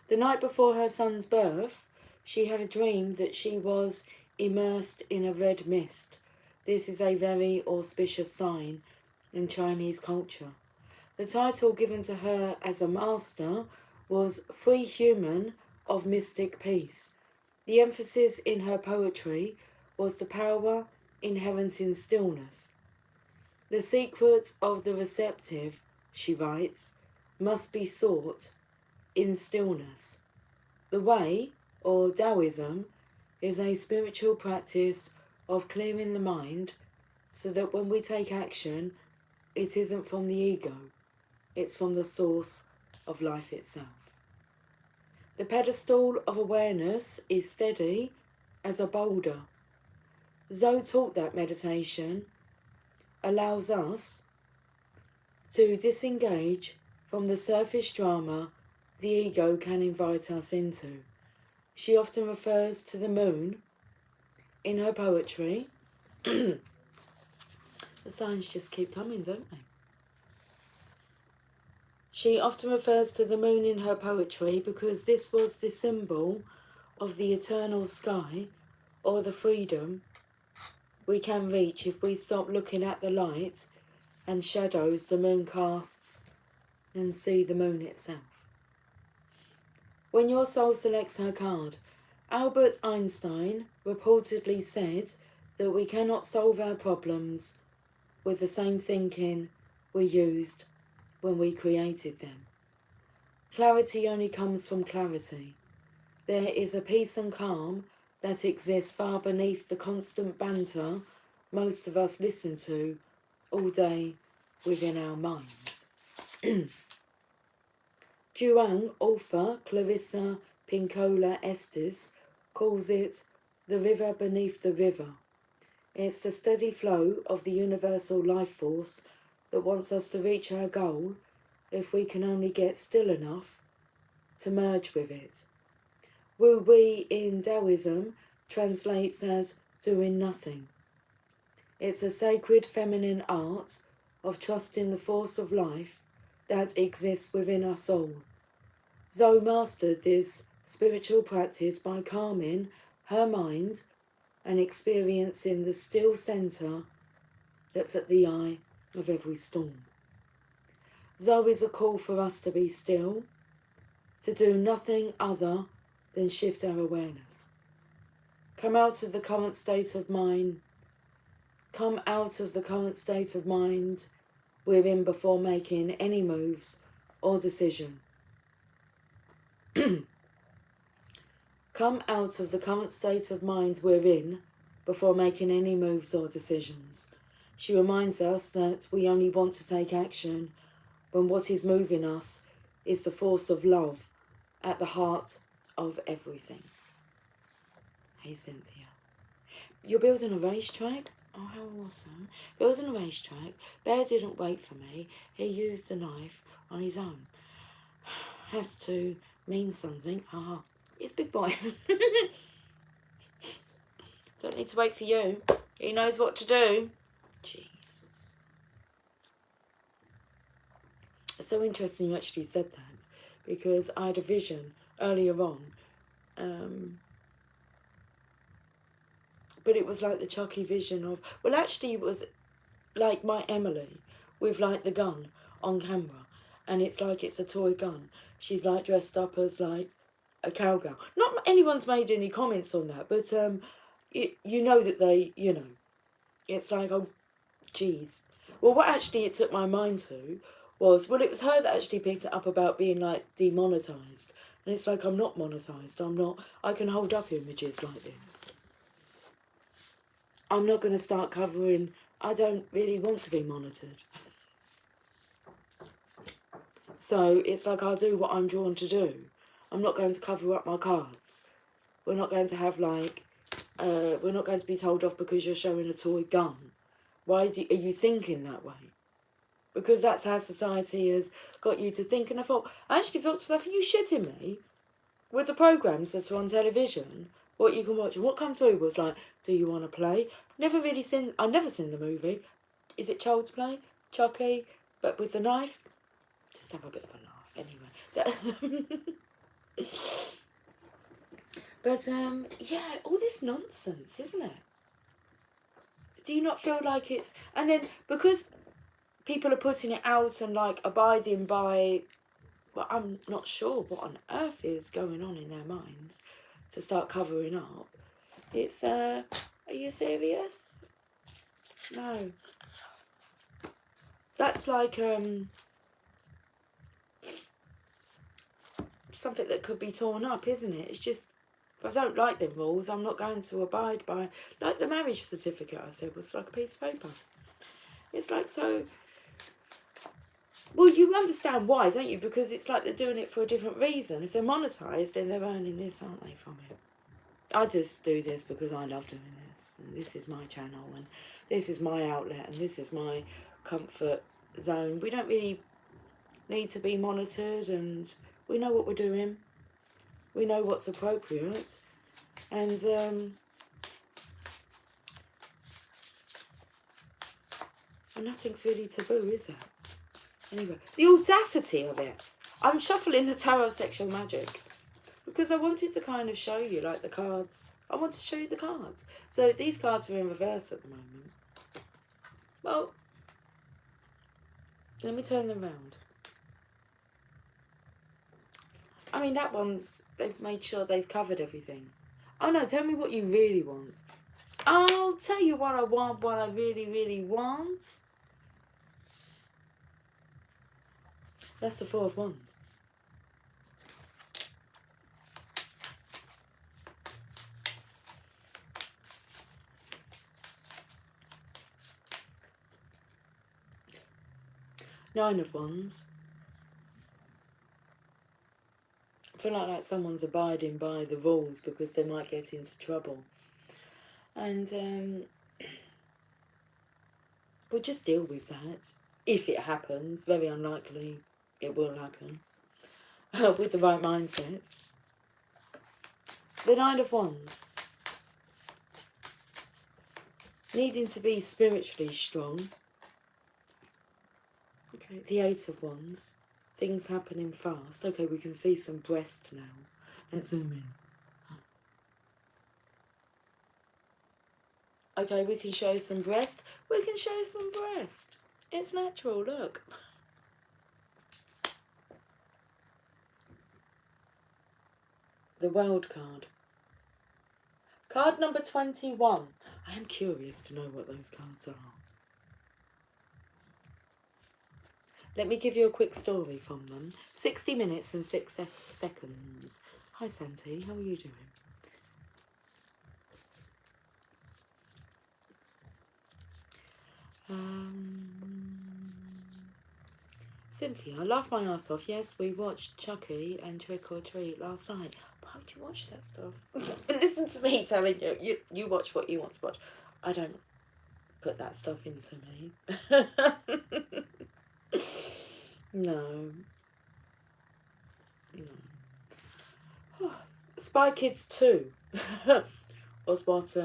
S1: The night before her son's birth, she had a dream that she was immersed in a red mist. This is a very auspicious sign in Chinese culture. The title given to her as a master was Free Human of Mystic Peace. The emphasis in her poetry was the power inherent in stillness. The secret of the receptive, she writes, must be sought in stillness. The way, or Taoism, is a spiritual practice of clearing the mind so that when we take action, it isn't from the ego, it's from the source of life itself. The pedestal of awareness is steady as a boulder. Zhou taught that meditation allows us to disengage from the surface drama the ego can invite us into. She often refers to the moon in her poetry. The signs just keep coming, don't they? She often refers to the moon in her poetry because this was the symbol of the eternal sky, or the freedom we can reach if we stop looking at the light and shadows the moon casts and see the moon itself. When your soul selects her card, Albert Einstein reportedly said that we cannot solve our problems with the same thinking we used when we created them. Clarity only comes from clarity. There is a peace and calm that exists far beneath the constant banter most of us listen to all day within our minds. Zhuang author Clarissa Pinkola Estes calls it the river beneath the river. It's the steady flow of the universal life force that wants us to reach our goal if we can only get still enough to merge with it. Wu Wei in Taoism translates as doing nothing. It's a sacred feminine art of trusting the force of life that exists within us all. Zhou mastered this spiritual practice by calming her mind and experiencing the still centre that's at the eye of every storm. Zhou is a call for us to be still, to do nothing other than shift our awareness. Come out of the current state of mind we're in before making any moves or decision. Come out of the current state of mind we're in before making any moves or decisions. She reminds us that we only want to take action when what is moving us is the force of love at the heart of everything. Hey Cynthia. You're building a racetrack? Oh, how awesome. Building a racetrack. Bear didn't wait for me. He used the knife on his own. Has to mean something. Ah, it's big boy. Don't need to wait for you. He knows what to do. Jeez. It's so interesting you actually said that, because I had a vision earlier on. But it was like the Chucky vision of... Well, actually, it was like my Emily with, like, the gun on camera. And it's like it's a toy gun. She's, like, dressed up as, like, a cowgirl. Not anyone's made any comments on that, but you know that they, you know, it's like, oh, geez. Well, what actually it took my mind to was, well, it was her that actually picked it up about being, like, demonetized. And it's like, I'm not monetized. I'm not, I can hold up images like this. I'm not going to start covering, I don't really want to be monitored. So it's like, I'll do what I'm drawn to do. I'm not going to cover up my cards. We're not going to have, like, we're not going to be told off because you're showing a toy gun. Why are you thinking that way? Because that's how society has got you to think. And I actually thought to myself, are you shitting me? With the programmes that are on television, what you can watch, and what come through was like, do you want to play? I've never seen the movie. Is it Child's Play? Chucky? But with the knife? Just have a bit of a laugh, anyway. But, yeah, all this nonsense, isn't it? Do you not feel like it's... And then, because people are putting it out and, like, abiding by... Well, I'm not sure what on earth is going on in their minds to start covering up. It's, are you serious? No. That's like, something that could be torn up, isn't it? It's just, if I don't like the rules, I'm not going to abide by, like the marriage certificate I said was like a piece of paper. It's like, so... Well, you understand why, don't you? Because it's like they're doing it for a different reason. If they're monetised, then they're earning this, aren't they, from it? I just do this because I love doing this. And this is my channel, and this is my outlet, and this is my comfort zone. We don't really need to be monitored, and we know what we're doing. We know what's appropriate. And nothing's really taboo, is it? Anyway, the audacity of it. I'm shuffling the Tarot Sexual Magic because I wanted to kind of show you, like, the cards. I want to show you the cards. So these cards are in reverse at the moment. Well, let me turn them round. I mean, that one's, they've made sure they've covered everything. Oh no, tell me what you really want. I'll tell you what I want, what I really, really want. That's the Four of Wands. Nine of Wands. I feel like someone's abiding by the rules because they might get into trouble. And we'll just deal with that. If it happens, very unlikely it will happen. With the right mindset. The Nine of Wands. Needing to be spiritually strong. Okay, the Eight of Wands. Things happening fast. Okay, we can see some breast now. Let's zoom in. Okay, we can show some breast. We can show some breast. It's natural, look. The World card. Card number 21. I am curious to know what those cards are. Let me give you a quick story from them. 60 minutes and 6 seconds. Hi Santi, how are you doing? Cynthia, I laughed my ass off. Yes, we watched Chucky and Trick or Treat last night. Why would you watch that stuff? Listen to me telling you watch what you want to watch. I don't put that stuff into me. No. Spy Kids 2 was what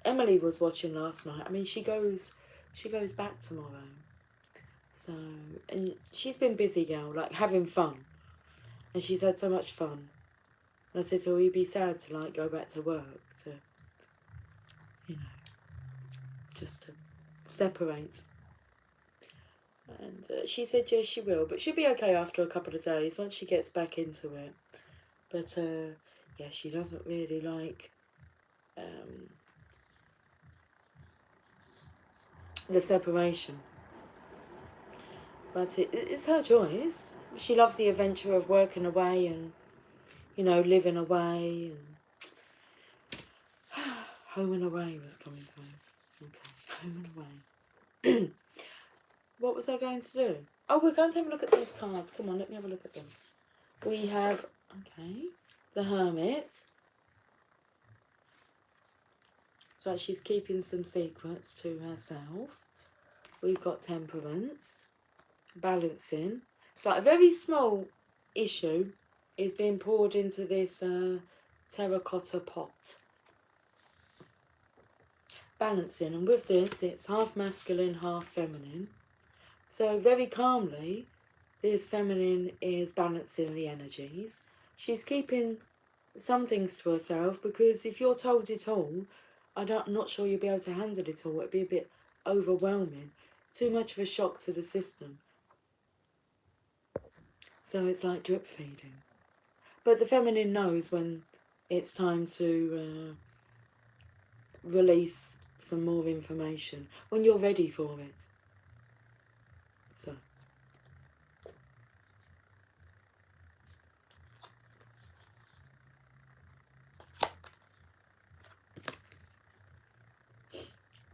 S1: Emily was watching last night. I mean, she goes back tomorrow. So, and she's been busy, girl, like having fun. And she's had so much fun. And I said to her, you'd be sad to like go back to work, to, you know, just to separate. And she said, yes, she will. But she'll be okay after a couple of days, once she gets back into it. But, yeah, she doesn't really like the separation. But it's her choice. She loves the adventure of working away and, you know, living away. And Home and Away was coming through. Okay, Home and Away. What was I going to do? Oh, we're going to have a look at these cards. Come on, let me have a look at them. We have, okay, the Hermit. So she's keeping some secrets to herself. We've got Temperance. Balancing. It's like a very small issue is being poured into this terracotta pot. Balancing, and with this it's half masculine, half feminine. So very calmly, this feminine is balancing the energies. She's keeping some things to herself, because if you're told it all, I'm not sure you'll be able to handle it all. It'd be a bit overwhelming. Too much of a shock to the system. So it's like drip feeding. But the feminine knows when it's time to release some more information, when you're ready for it. So.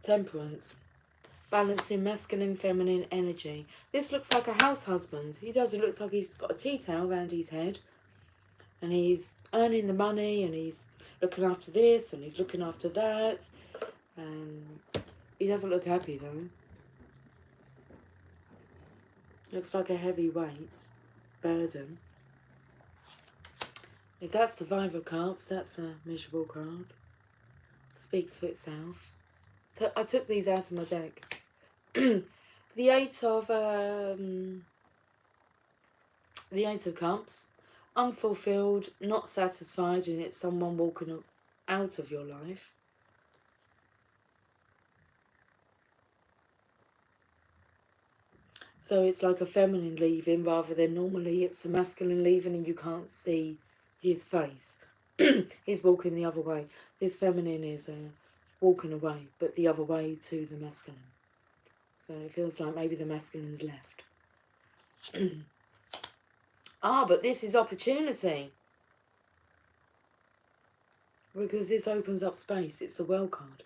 S1: Temperance. Balancing masculine, feminine energy. This looks like a house husband. He doesn't look like he's got a tea towel around his head. And he's earning the money, and he's looking after this, and he's looking after that. And he doesn't look happy, though. Looks like a heavy weight, burden. If that's the Five of Cups, that's a miserable card. Speaks for itself. I took these out of my deck. The Eight of Cups, unfulfilled, not satisfied, and it's someone walking out of your life. So it's like a feminine leaving rather than normally it's a masculine leaving and you can't see his face. He's walking the other way. This feminine is walking away, but the other way to the masculine. So it feels like maybe the masculine's left. But this is opportunity. Because this opens up space. It's a well card.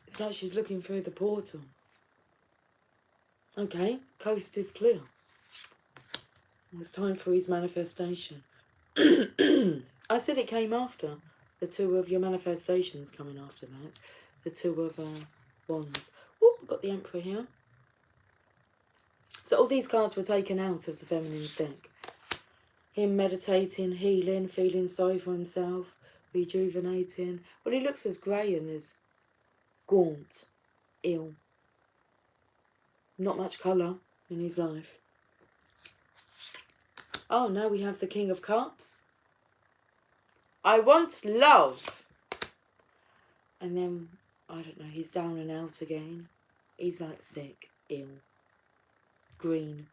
S1: It's like she's looking through the portal. Okay, coast is clear. It's time for his manifestation. I said it came after. The two of your manifestations coming after that. The Two of Wands. Oh, we've got the Emperor here. So all these cards were taken out of the feminine's deck. Him meditating, healing, feeling sorry for himself, rejuvenating. Well, he looks as grey and as gaunt, ill. Not much colour in his life. Oh, now we have the King of Cups. I want love. And then, I don't know, he's down and out again. He's like sick, ill. Green.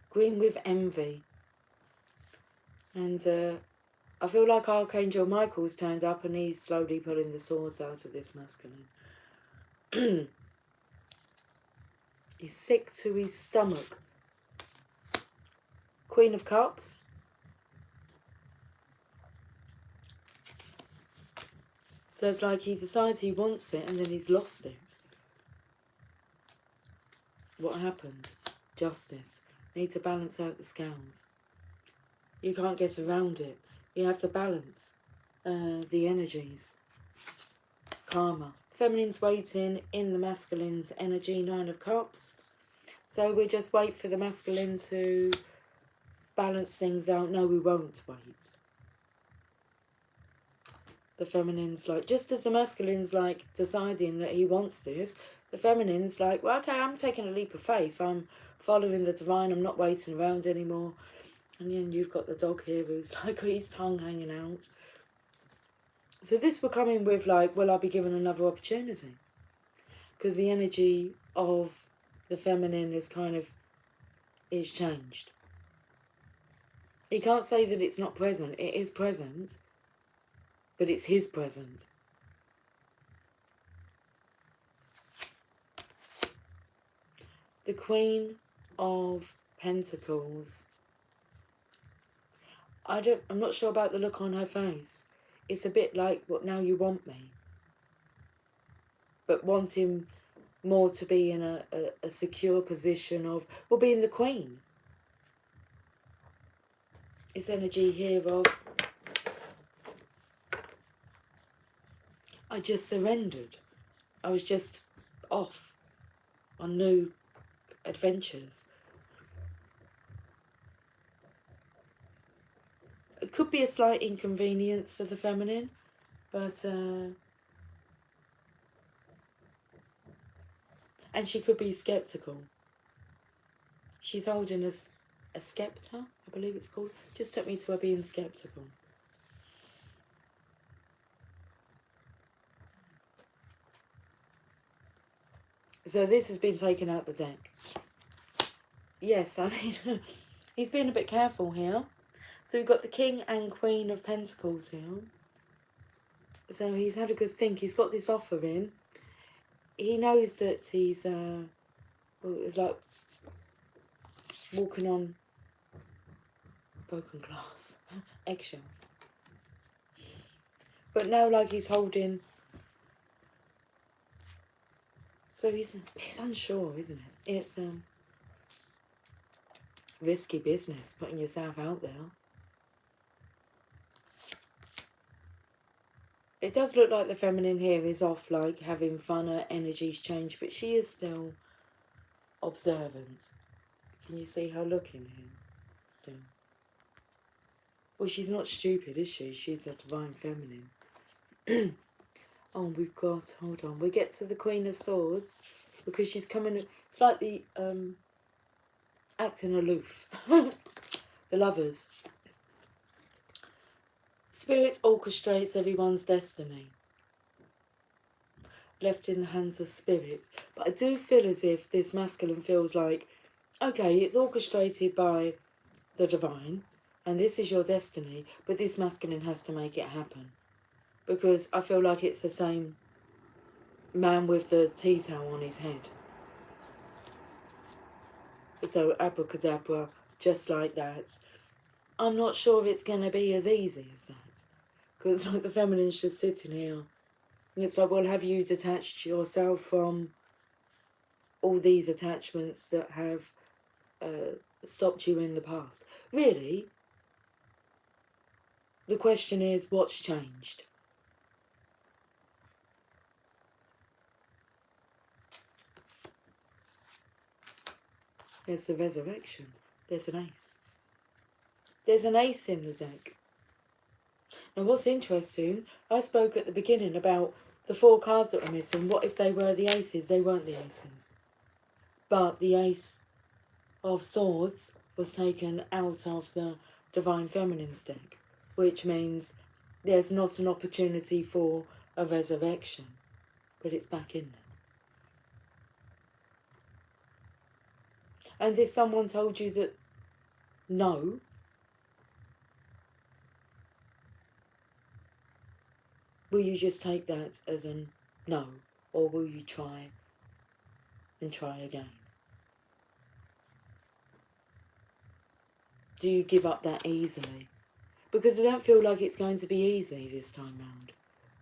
S1: Green with envy. And I feel like Archangel Michael's turned up and he's slowly pulling the swords out of this masculine. He's sick to his stomach. Queen of Cups. So it's like he decides he wants it and then he's lost it. What happened? Justice. Need to balance out the scales. You can't get around it. You have to balance the energies. Karma. Feminine's waiting in the masculine's energy, 9 of Cups. So we just wait for the masculine to balance things out. No, we won't wait. The feminine's like, just as the masculine's like deciding that he wants this, the feminine's like, well, okay, I'm taking a leap of faith. I'm following the divine. I'm not waiting around anymore. And then you've got the dog here who's like got his tongue hanging out. So this will come in with like, will I be given another opportunity? Because the energy of the feminine is is changed. He can't say that it's not present. It is present. But it's his present. The Queen of Pentacles. I'm not sure about the look on her face. It's a bit like, what, now you want me? But wanting more to be in a secure position of, well, being the Queen. It's energy here of, I just surrendered. I was just off on new adventures. It could be a slight inconvenience for the feminine, but and she could be skeptical. She's holding a scepter, I believe it's called. Just took me to her being skeptical. So this has been taken out the deck. Yes, I mean, he's been a bit careful here. So we've got the King and Queen of Pentacles here. So he's had a good think. He's got this offer in. He knows that he's, well, it's like walking on broken glass, eggshells. But now, like, he's holding. So he's unsure, isn't it? It's risky business, putting yourself out there. It does look like the feminine here is off, like, having fun, her energy's changed, but she is still observant. Can you see her looking here? Still. Well, she's not stupid, is she? She's a divine feminine. Oh, we've got, hold on, we get to the Queen of Swords, because she's coming, slightly acting aloof. The Lovers. Spirit orchestrates everyone's destiny. Left in the hands of spirits. But I do feel as if this masculine feels like, okay, it's orchestrated by the divine, and this is your destiny, but this masculine has to make it happen. Because I feel like it's the same man with the tea towel on his head. So abracadabra, just like that. I'm not sure it's going to be as easy as that. Because like the feminine's just sitting here. And it's like, well, have you detached yourself from all these attachments that have stopped you in the past? Really, the question is, what's changed? There's the Resurrection. There's an ace. There's an ace in the deck. Now what's interesting, I spoke at the beginning about the 4 cards that were missing. What if they were the aces? They weren't the aces. But the Ace of Swords was taken out of the Divine Feminine's deck, which means there's not an opportunity for a resurrection, but it's back in there. And if someone told you that no, will you just take that as a no, or will you try and try again? do you give up that easily? Because I don't feel like it's going to be easy this time round.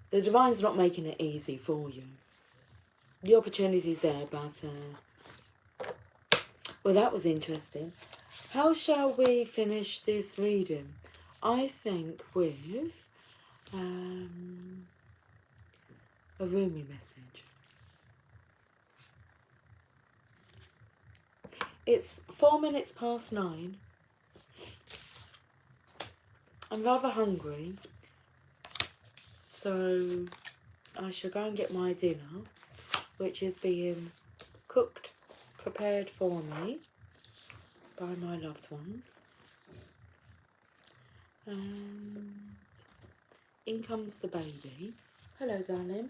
S1: The Divine's not making it easy for you. The opportunity's there, but... well, that was interesting. How shall we finish this reading? I think with a Rumi message. It's 4 minutes past 9. I'm rather hungry, so I shall go and get my dinner, which is being cooked, prepared for me by my loved ones. And in comes the baby. Hello, darling.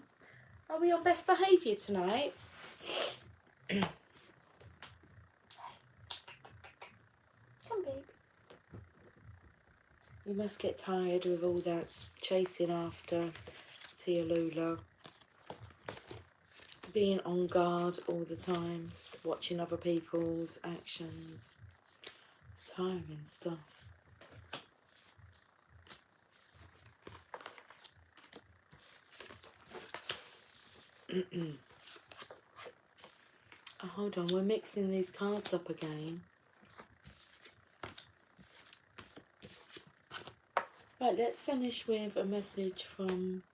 S1: Are we on best behaviour tonight? Come, babe. You must get tired with all that chasing after Tia Lula. Being on guard all the time, watching other people's actions. Tiring stuff. Oh, hold on, we're mixing these cards up again. Right, let's finish with a message from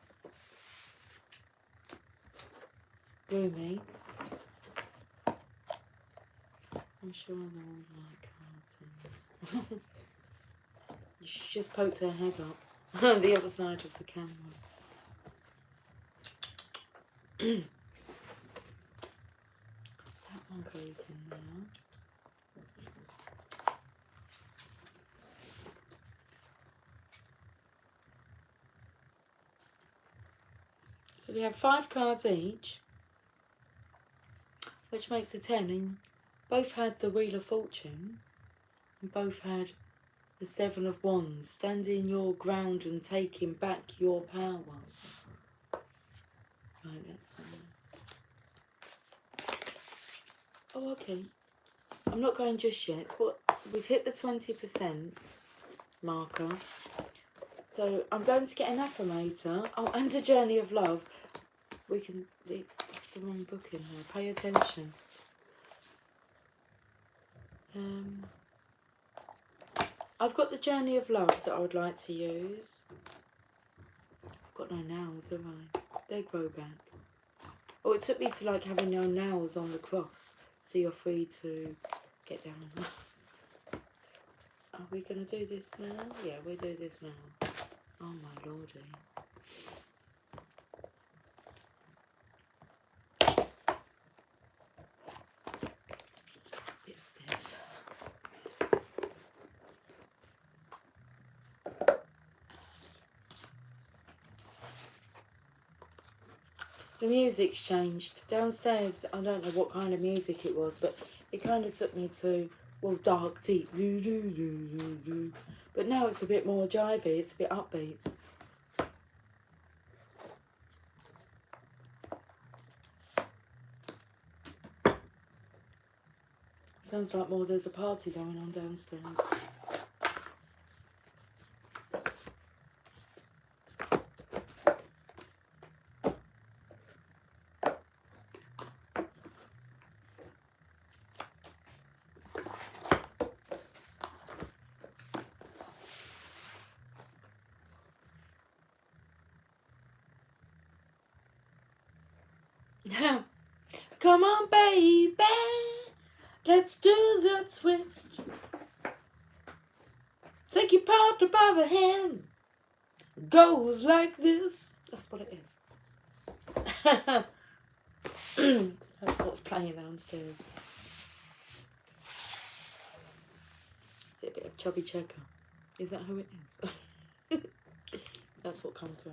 S1: Rumi. I'm sure they're all like cards. She just poked her head up on the other side of the camera. That one goes in there. So we have 5 cards each, which makes a 10, and both had the Wheel of Fortune, and both had the 7 of Wands, standing your ground and taking back your power. Right, let's oh, okay. I'm not going just yet. What, we've hit the 20% marker. So I'm going to get an affirmator. Oh, and a Journey of Love. We can... it's the wrong book in there. Pay attention. I've got the Journey of Love that I would like to use. I've got no nails, have I? They grow back. Oh, it took me to like having no nails on the cross, so you're free to get down. Are we going to do this now? Yeah, we'll do this now. Oh my lordy. Bit stiff. The music's changed. Downstairs, I don't know what kind of music it was, but it kind of took me to, well, dark, deep. But now it's a bit more jivey, it's a bit upbeat. Sounds like more there's a party going on downstairs. Come on, baby, let's do the twist. Take your partner by the hand. Goes like this. That's what it is. That's what's playing downstairs. Is it a bit of Chubby Checker? Is that who it is? That's what comes through.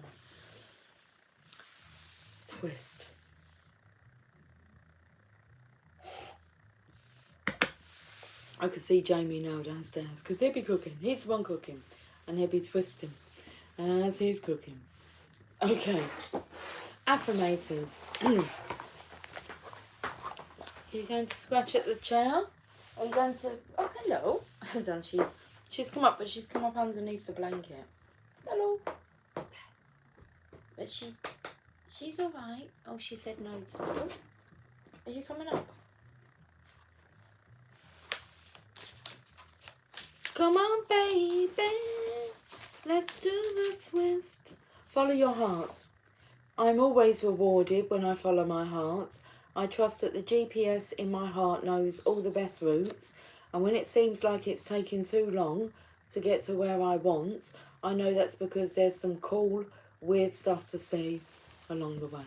S1: Twist. I could see Jamie now downstairs, because he'll be cooking. He's the one cooking. And he'll be twisting as he's cooking. Okay. Affirmators. Are you going to scratch at the chair? Are you going to... Oh, hello. Hold on, she's She's come up, but she's come up underneath the blanket. Hello. But she's alright. Oh, she said no to me. Are you coming up? Come on, baby. Let's do the twist. Follow your heart. I'm always rewarded when I follow my heart. I trust that the GPS in my heart knows all the best routes, and when it seems like it's taking too long to get to where I want, I know that's because there's some cool, weird stuff to see along the way.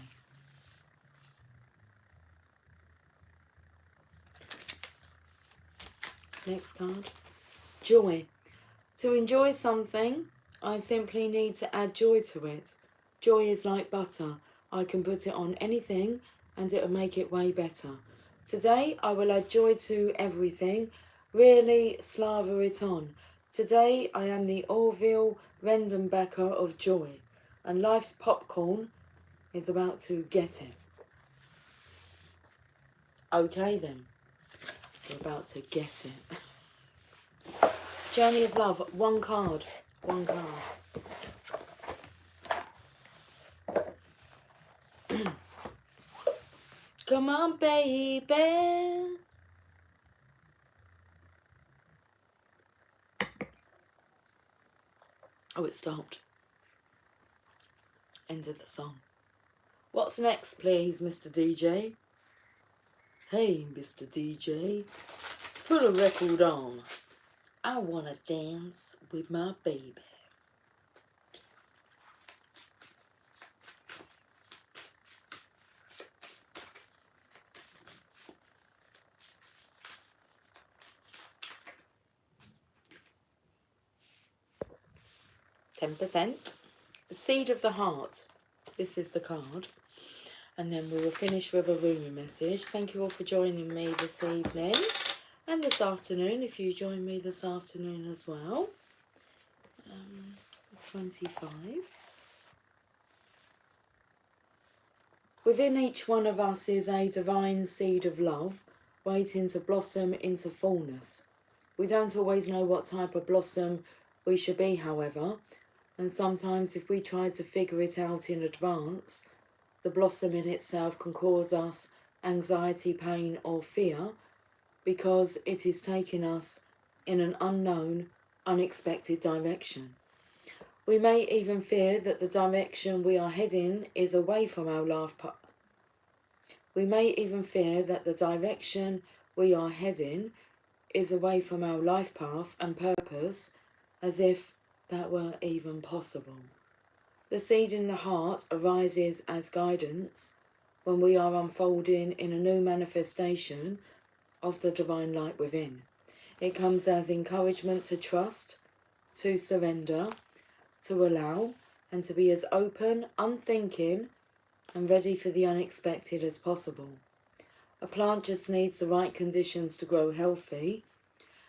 S1: Next card. Joy. To enjoy something, I simply need to add joy to it. Joy is like butter. I can put it on anything and it will make it way better. Today I will add joy to everything, really slaver it on. Today I am the Orville Redenbacher of joy, and life's popcorn is about to get it. Okay then, we're about to get it. Journey of love, one card. One card. Come on, baby. Oh, it stopped. Ended the song. What's next, please, Mr. DJ? Hey, Mr. DJ, put a record on. I wanna dance with my baby. %. The Seed of the Heart. This is the card. And then we will finish with a Rumi message. Thank you all for joining me this evening. And this afternoon, if you join me this afternoon as well. 25. Within each one of us is a divine seed of love, waiting to blossom into fullness. We don't always know what type of blossom we should be, however, and sometimes if we try to figure it out in advance, the blossom in itself can cause us anxiety, pain or fear, because it is taking us in an unknown, unexpected direction. We may even fear that the direction we are heading is away from our life path. We may even fear that the direction we are heading is away from our life path and purpose, as if that were even possible. The seed in the heart arises as guidance when we are unfolding in a new manifestation of the divine light within. It comes as encouragement to trust, to surrender, to allow, and to be as open, unthinking, and ready for the unexpected as possible. A plant just needs the right conditions to grow healthy,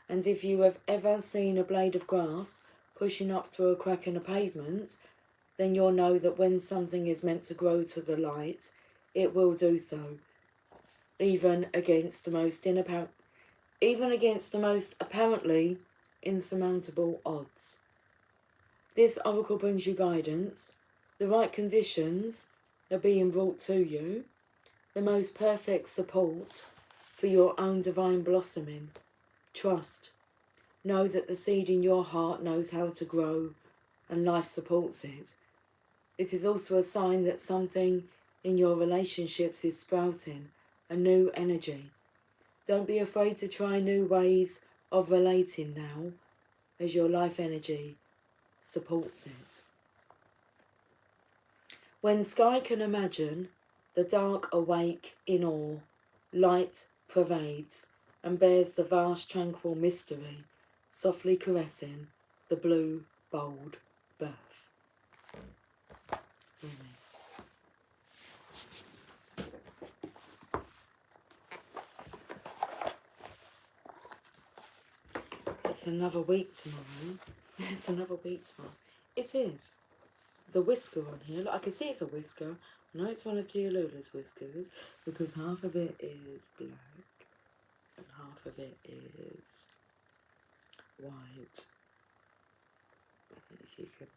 S1: and if you have ever seen a blade of grass pushing up through a crack in a pavement, then you'll know that when something is meant to grow to the light, it will do so, even against the most apparently insurmountable odds. This oracle brings you guidance. The right conditions are being brought to you. The most perfect support for your own divine blossoming. Trust. Know that the seed in your heart knows how to grow and life supports it. It is also a sign that something in your relationships is sprouting, a new energy. Don't be afraid to try new ways of relating now, as your life energy supports it. When sky can imagine, the dark awake in awe, light pervades and bears the vast tranquil mystery, softly caressing the blue, bold birth. Rumi. It's another week tomorrow. It's another week tomorrow. It is. There's a whisker on here. Look, I can see it's a whisker. I know it's one of Tialula's whiskers because half of it is black and half of it is white. you could.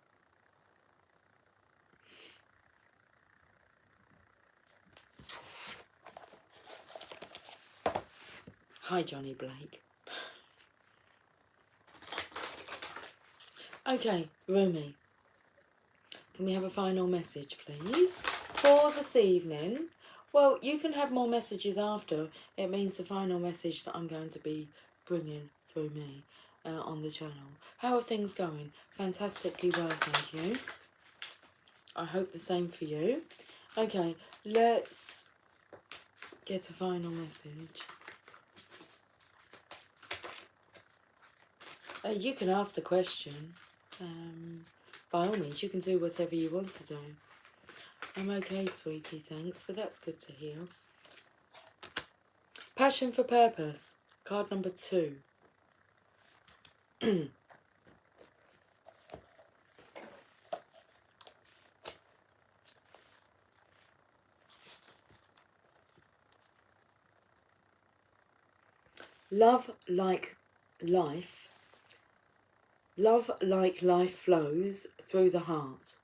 S1: Hi, Johnny Blake. Okay, Rumi. Can we have a final message, please? For this evening. Well, you can have more messages after. It means the final message that I'm going to be bringing through me on the channel. How are things going? Fantastically well, thank you. I hope the same for you. Okay, let's get a final message. You can ask the question. By all means, you can do whatever you want to do. I'm okay, sweetie, thanks, but that's good to hear. Passion for purpose, card number 2. Love like life. Love like life flows through the heart.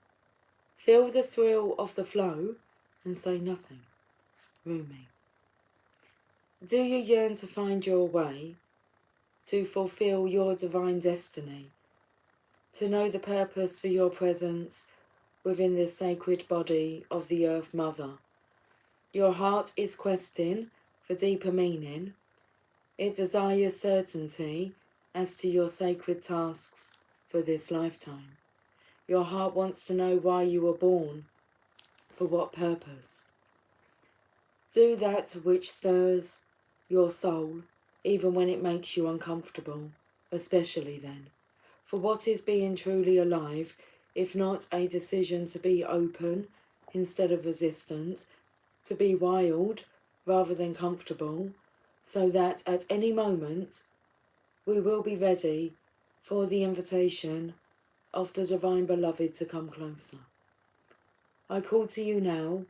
S1: Feel the thrill of the flow and say nothing. Rumi. Do you yearn to find your way, to fulfill your divine destiny, to know the purpose for your presence within this sacred body of the Earth Mother? Your heart is questing for deeper meaning. It desires certainty as to your sacred tasks for this lifetime. Your heart wants to know why you were born, for what purpose. Do that which stirs your soul, even when it makes you uncomfortable, especially then. For what is being truly alive, if not a decision to be open instead of resistant, to be wild rather than comfortable, so that at any moment we will be ready for the invitation of the Divine Beloved to come closer. I call to you now,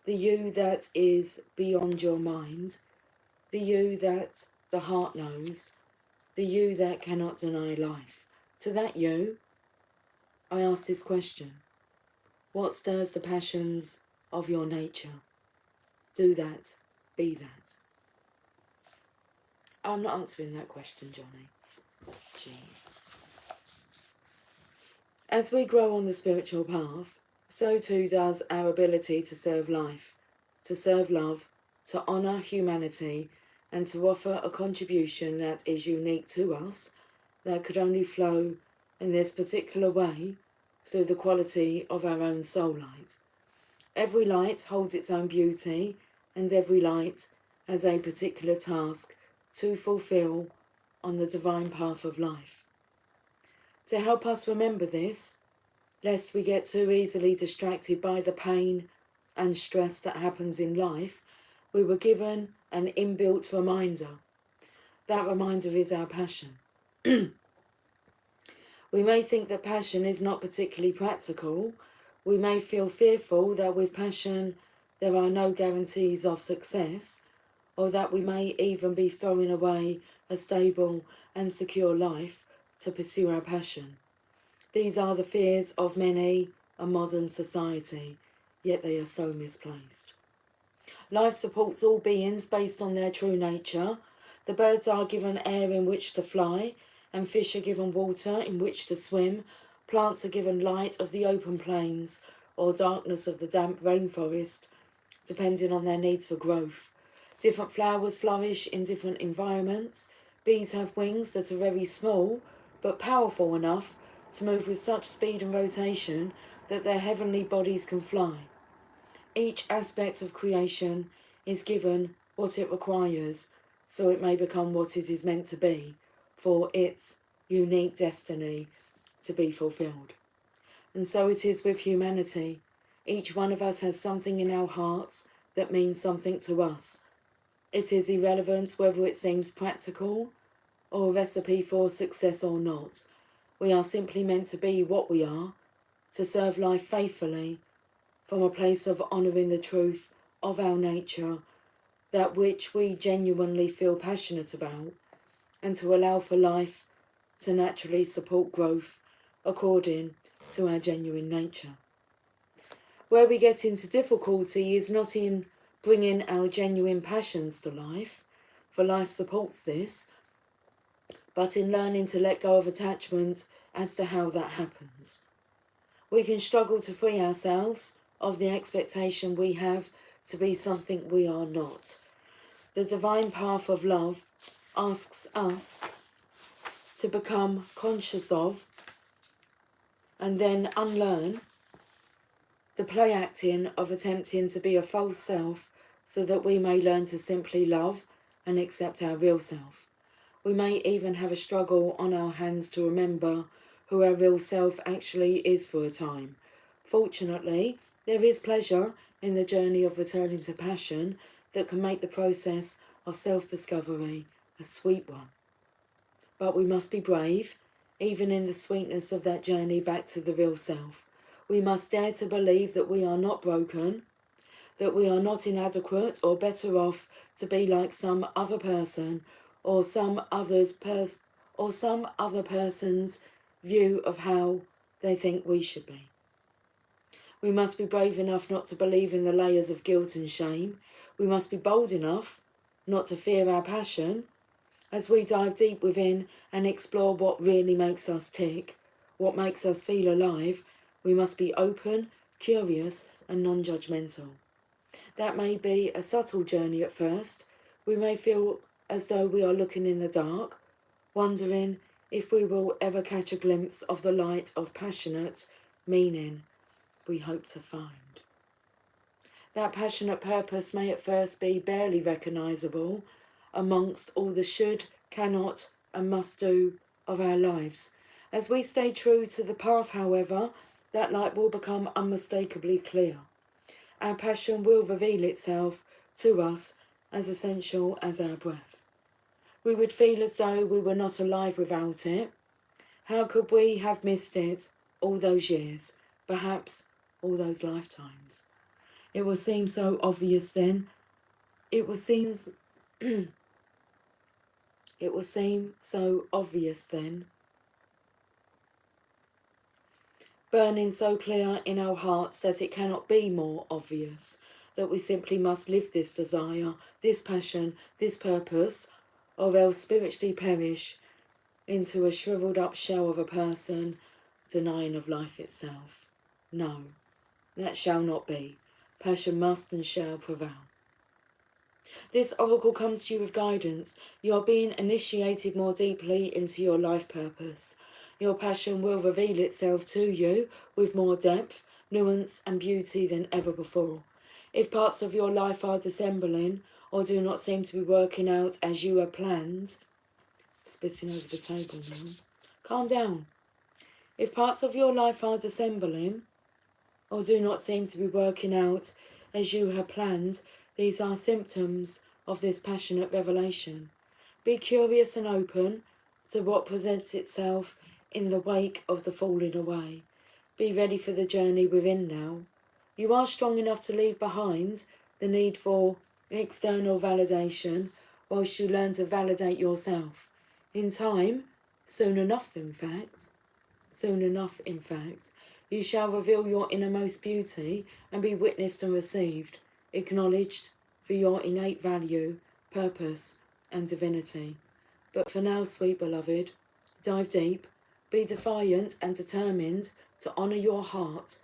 S1: the you that is beyond your mind, the you that the heart knows, the you that cannot deny life. To that you, I ask this question. What stirs the passions of your nature? Do that, be that. I'm not answering that question, Johnny. Jeez. As we grow on the spiritual path, so too does our ability to serve life, to serve love, to honour humanity, and to offer a contribution that is unique to us, that could only flow in this particular way through the quality of our own soul light. Every light holds its own beauty, and every light has a particular task to fulfill on the divine path of life. To help us remember this, lest we get too easily distracted by the pain and stress that happens in life, we were given an inbuilt reminder. That reminder is our passion. We may think that passion is not particularly practical. We may feel fearful that with passion there are no guarantees of success, or that we may even be throwing away a stable and secure life to pursue our passion. These are the fears of many a modern society, yet they are so misplaced. Life supports all beings based on their true nature. The birds are given air in which to fly, and fish are given water in which to swim. Plants are given light of the open plains, or darkness of the damp rainforest, depending on their needs for growth. Different flowers flourish in different environments. Bees have wings that are very small, but powerful enough to move with such speed and rotation that their heavenly bodies can fly. Each aspect of creation is given what it requires, so it may become what it is meant to be, for its unique destiny to be fulfilled. And so it is with humanity. Each one of us has something in our hearts that means something to us. It is irrelevant whether it seems practical or a recipe for success or not. We are simply meant to be what we are, to serve life faithfully, from a place of honouring the truth of our nature, that which we genuinely feel passionate about, and to allow for life to naturally support growth according to our genuine nature. Where we get into difficulty is not in bringing our genuine passions to life, for life supports this, but in learning to let go of attachment as to how that happens. We can struggle to free ourselves of the expectation we have to be something we are not. The divine path of love asks us to become conscious of and then unlearn the play acting of attempting to be a false self so that we may learn to simply love and accept our real self. We may even have a struggle on our hands to remember who our real self actually is for a time. Fortunately, there is pleasure in the journey of returning to passion that can make the process of self-discovery a sweet one. But we must be brave, even in the sweetness of that journey back to the real self. We must dare to believe that we are not broken, that we are not inadequate or better off to be like some other person or some other person's view of how they think we should be. We must be brave enough not to believe in the layers of guilt and shame. We must be bold enough not to fear our passion as we dive deep within and explore what really makes us tick, what makes us feel alive. We must be open, curious, and non-judgmental. That may be a subtle journey at first. We may feel as though we are looking in the dark, wondering if we will ever catch a glimpse of the light of passionate meaning we hope to find. That passionate purpose may at first be barely recognisable amongst all the should, cannot, and must do of our lives. As we stay true to the path, however, that light will become unmistakably clear. Our passion will reveal itself to us as essential as our breath. We would feel as though we were not alive without it. How could we have missed it all those years, perhaps all those lifetimes? It will seem so obvious then. It will seem so obvious then. Burning so clear in our hearts that it cannot be more obvious, that we simply must live this desire, this passion, this purpose, or else spiritually perish into a shriveled up shell of a person denying of life itself. No, that shall not be. Passion must and shall prevail. This oracle comes to you with guidance. You are being initiated more deeply into your life purpose. Your passion will reveal itself to you with more depth, nuance and beauty than ever before. If parts of your life are dissembling or do not seem to be working out as you had planned, spitting over the table now, calm down. If parts of your life are dissembling or do not seem to be working out as you had planned, these are symptoms of this passionate revelation. Be curious and open to what presents itself in the wake of the falling away. Be ready for the journey within now. You are strong enough to leave behind the need for external validation whilst you learn to validate yourself. In time, soon enough in fact, you shall reveal your innermost beauty and be witnessed and received, acknowledged for your innate value, purpose and divinity. But for now, sweet beloved, dive deep, be defiant and determined to honour your heart,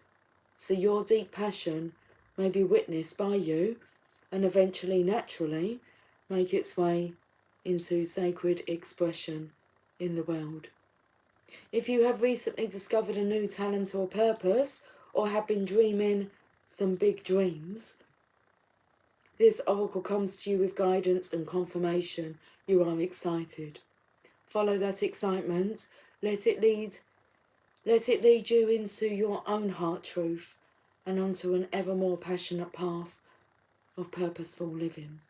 S1: so your deep passion may be witnessed by you and eventually, naturally, make its way into sacred expression in the world. If you have recently discovered a new talent or purpose, or have been dreaming some big dreams, this oracle comes to you with guidance and confirmation. You are excited. Follow that excitement. Let it lead you into your own heart truth and onto an ever more passionate path of purposeful living.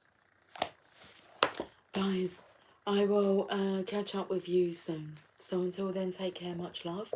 S1: Guys, I will catch up with you soon. So until then, take care, much love.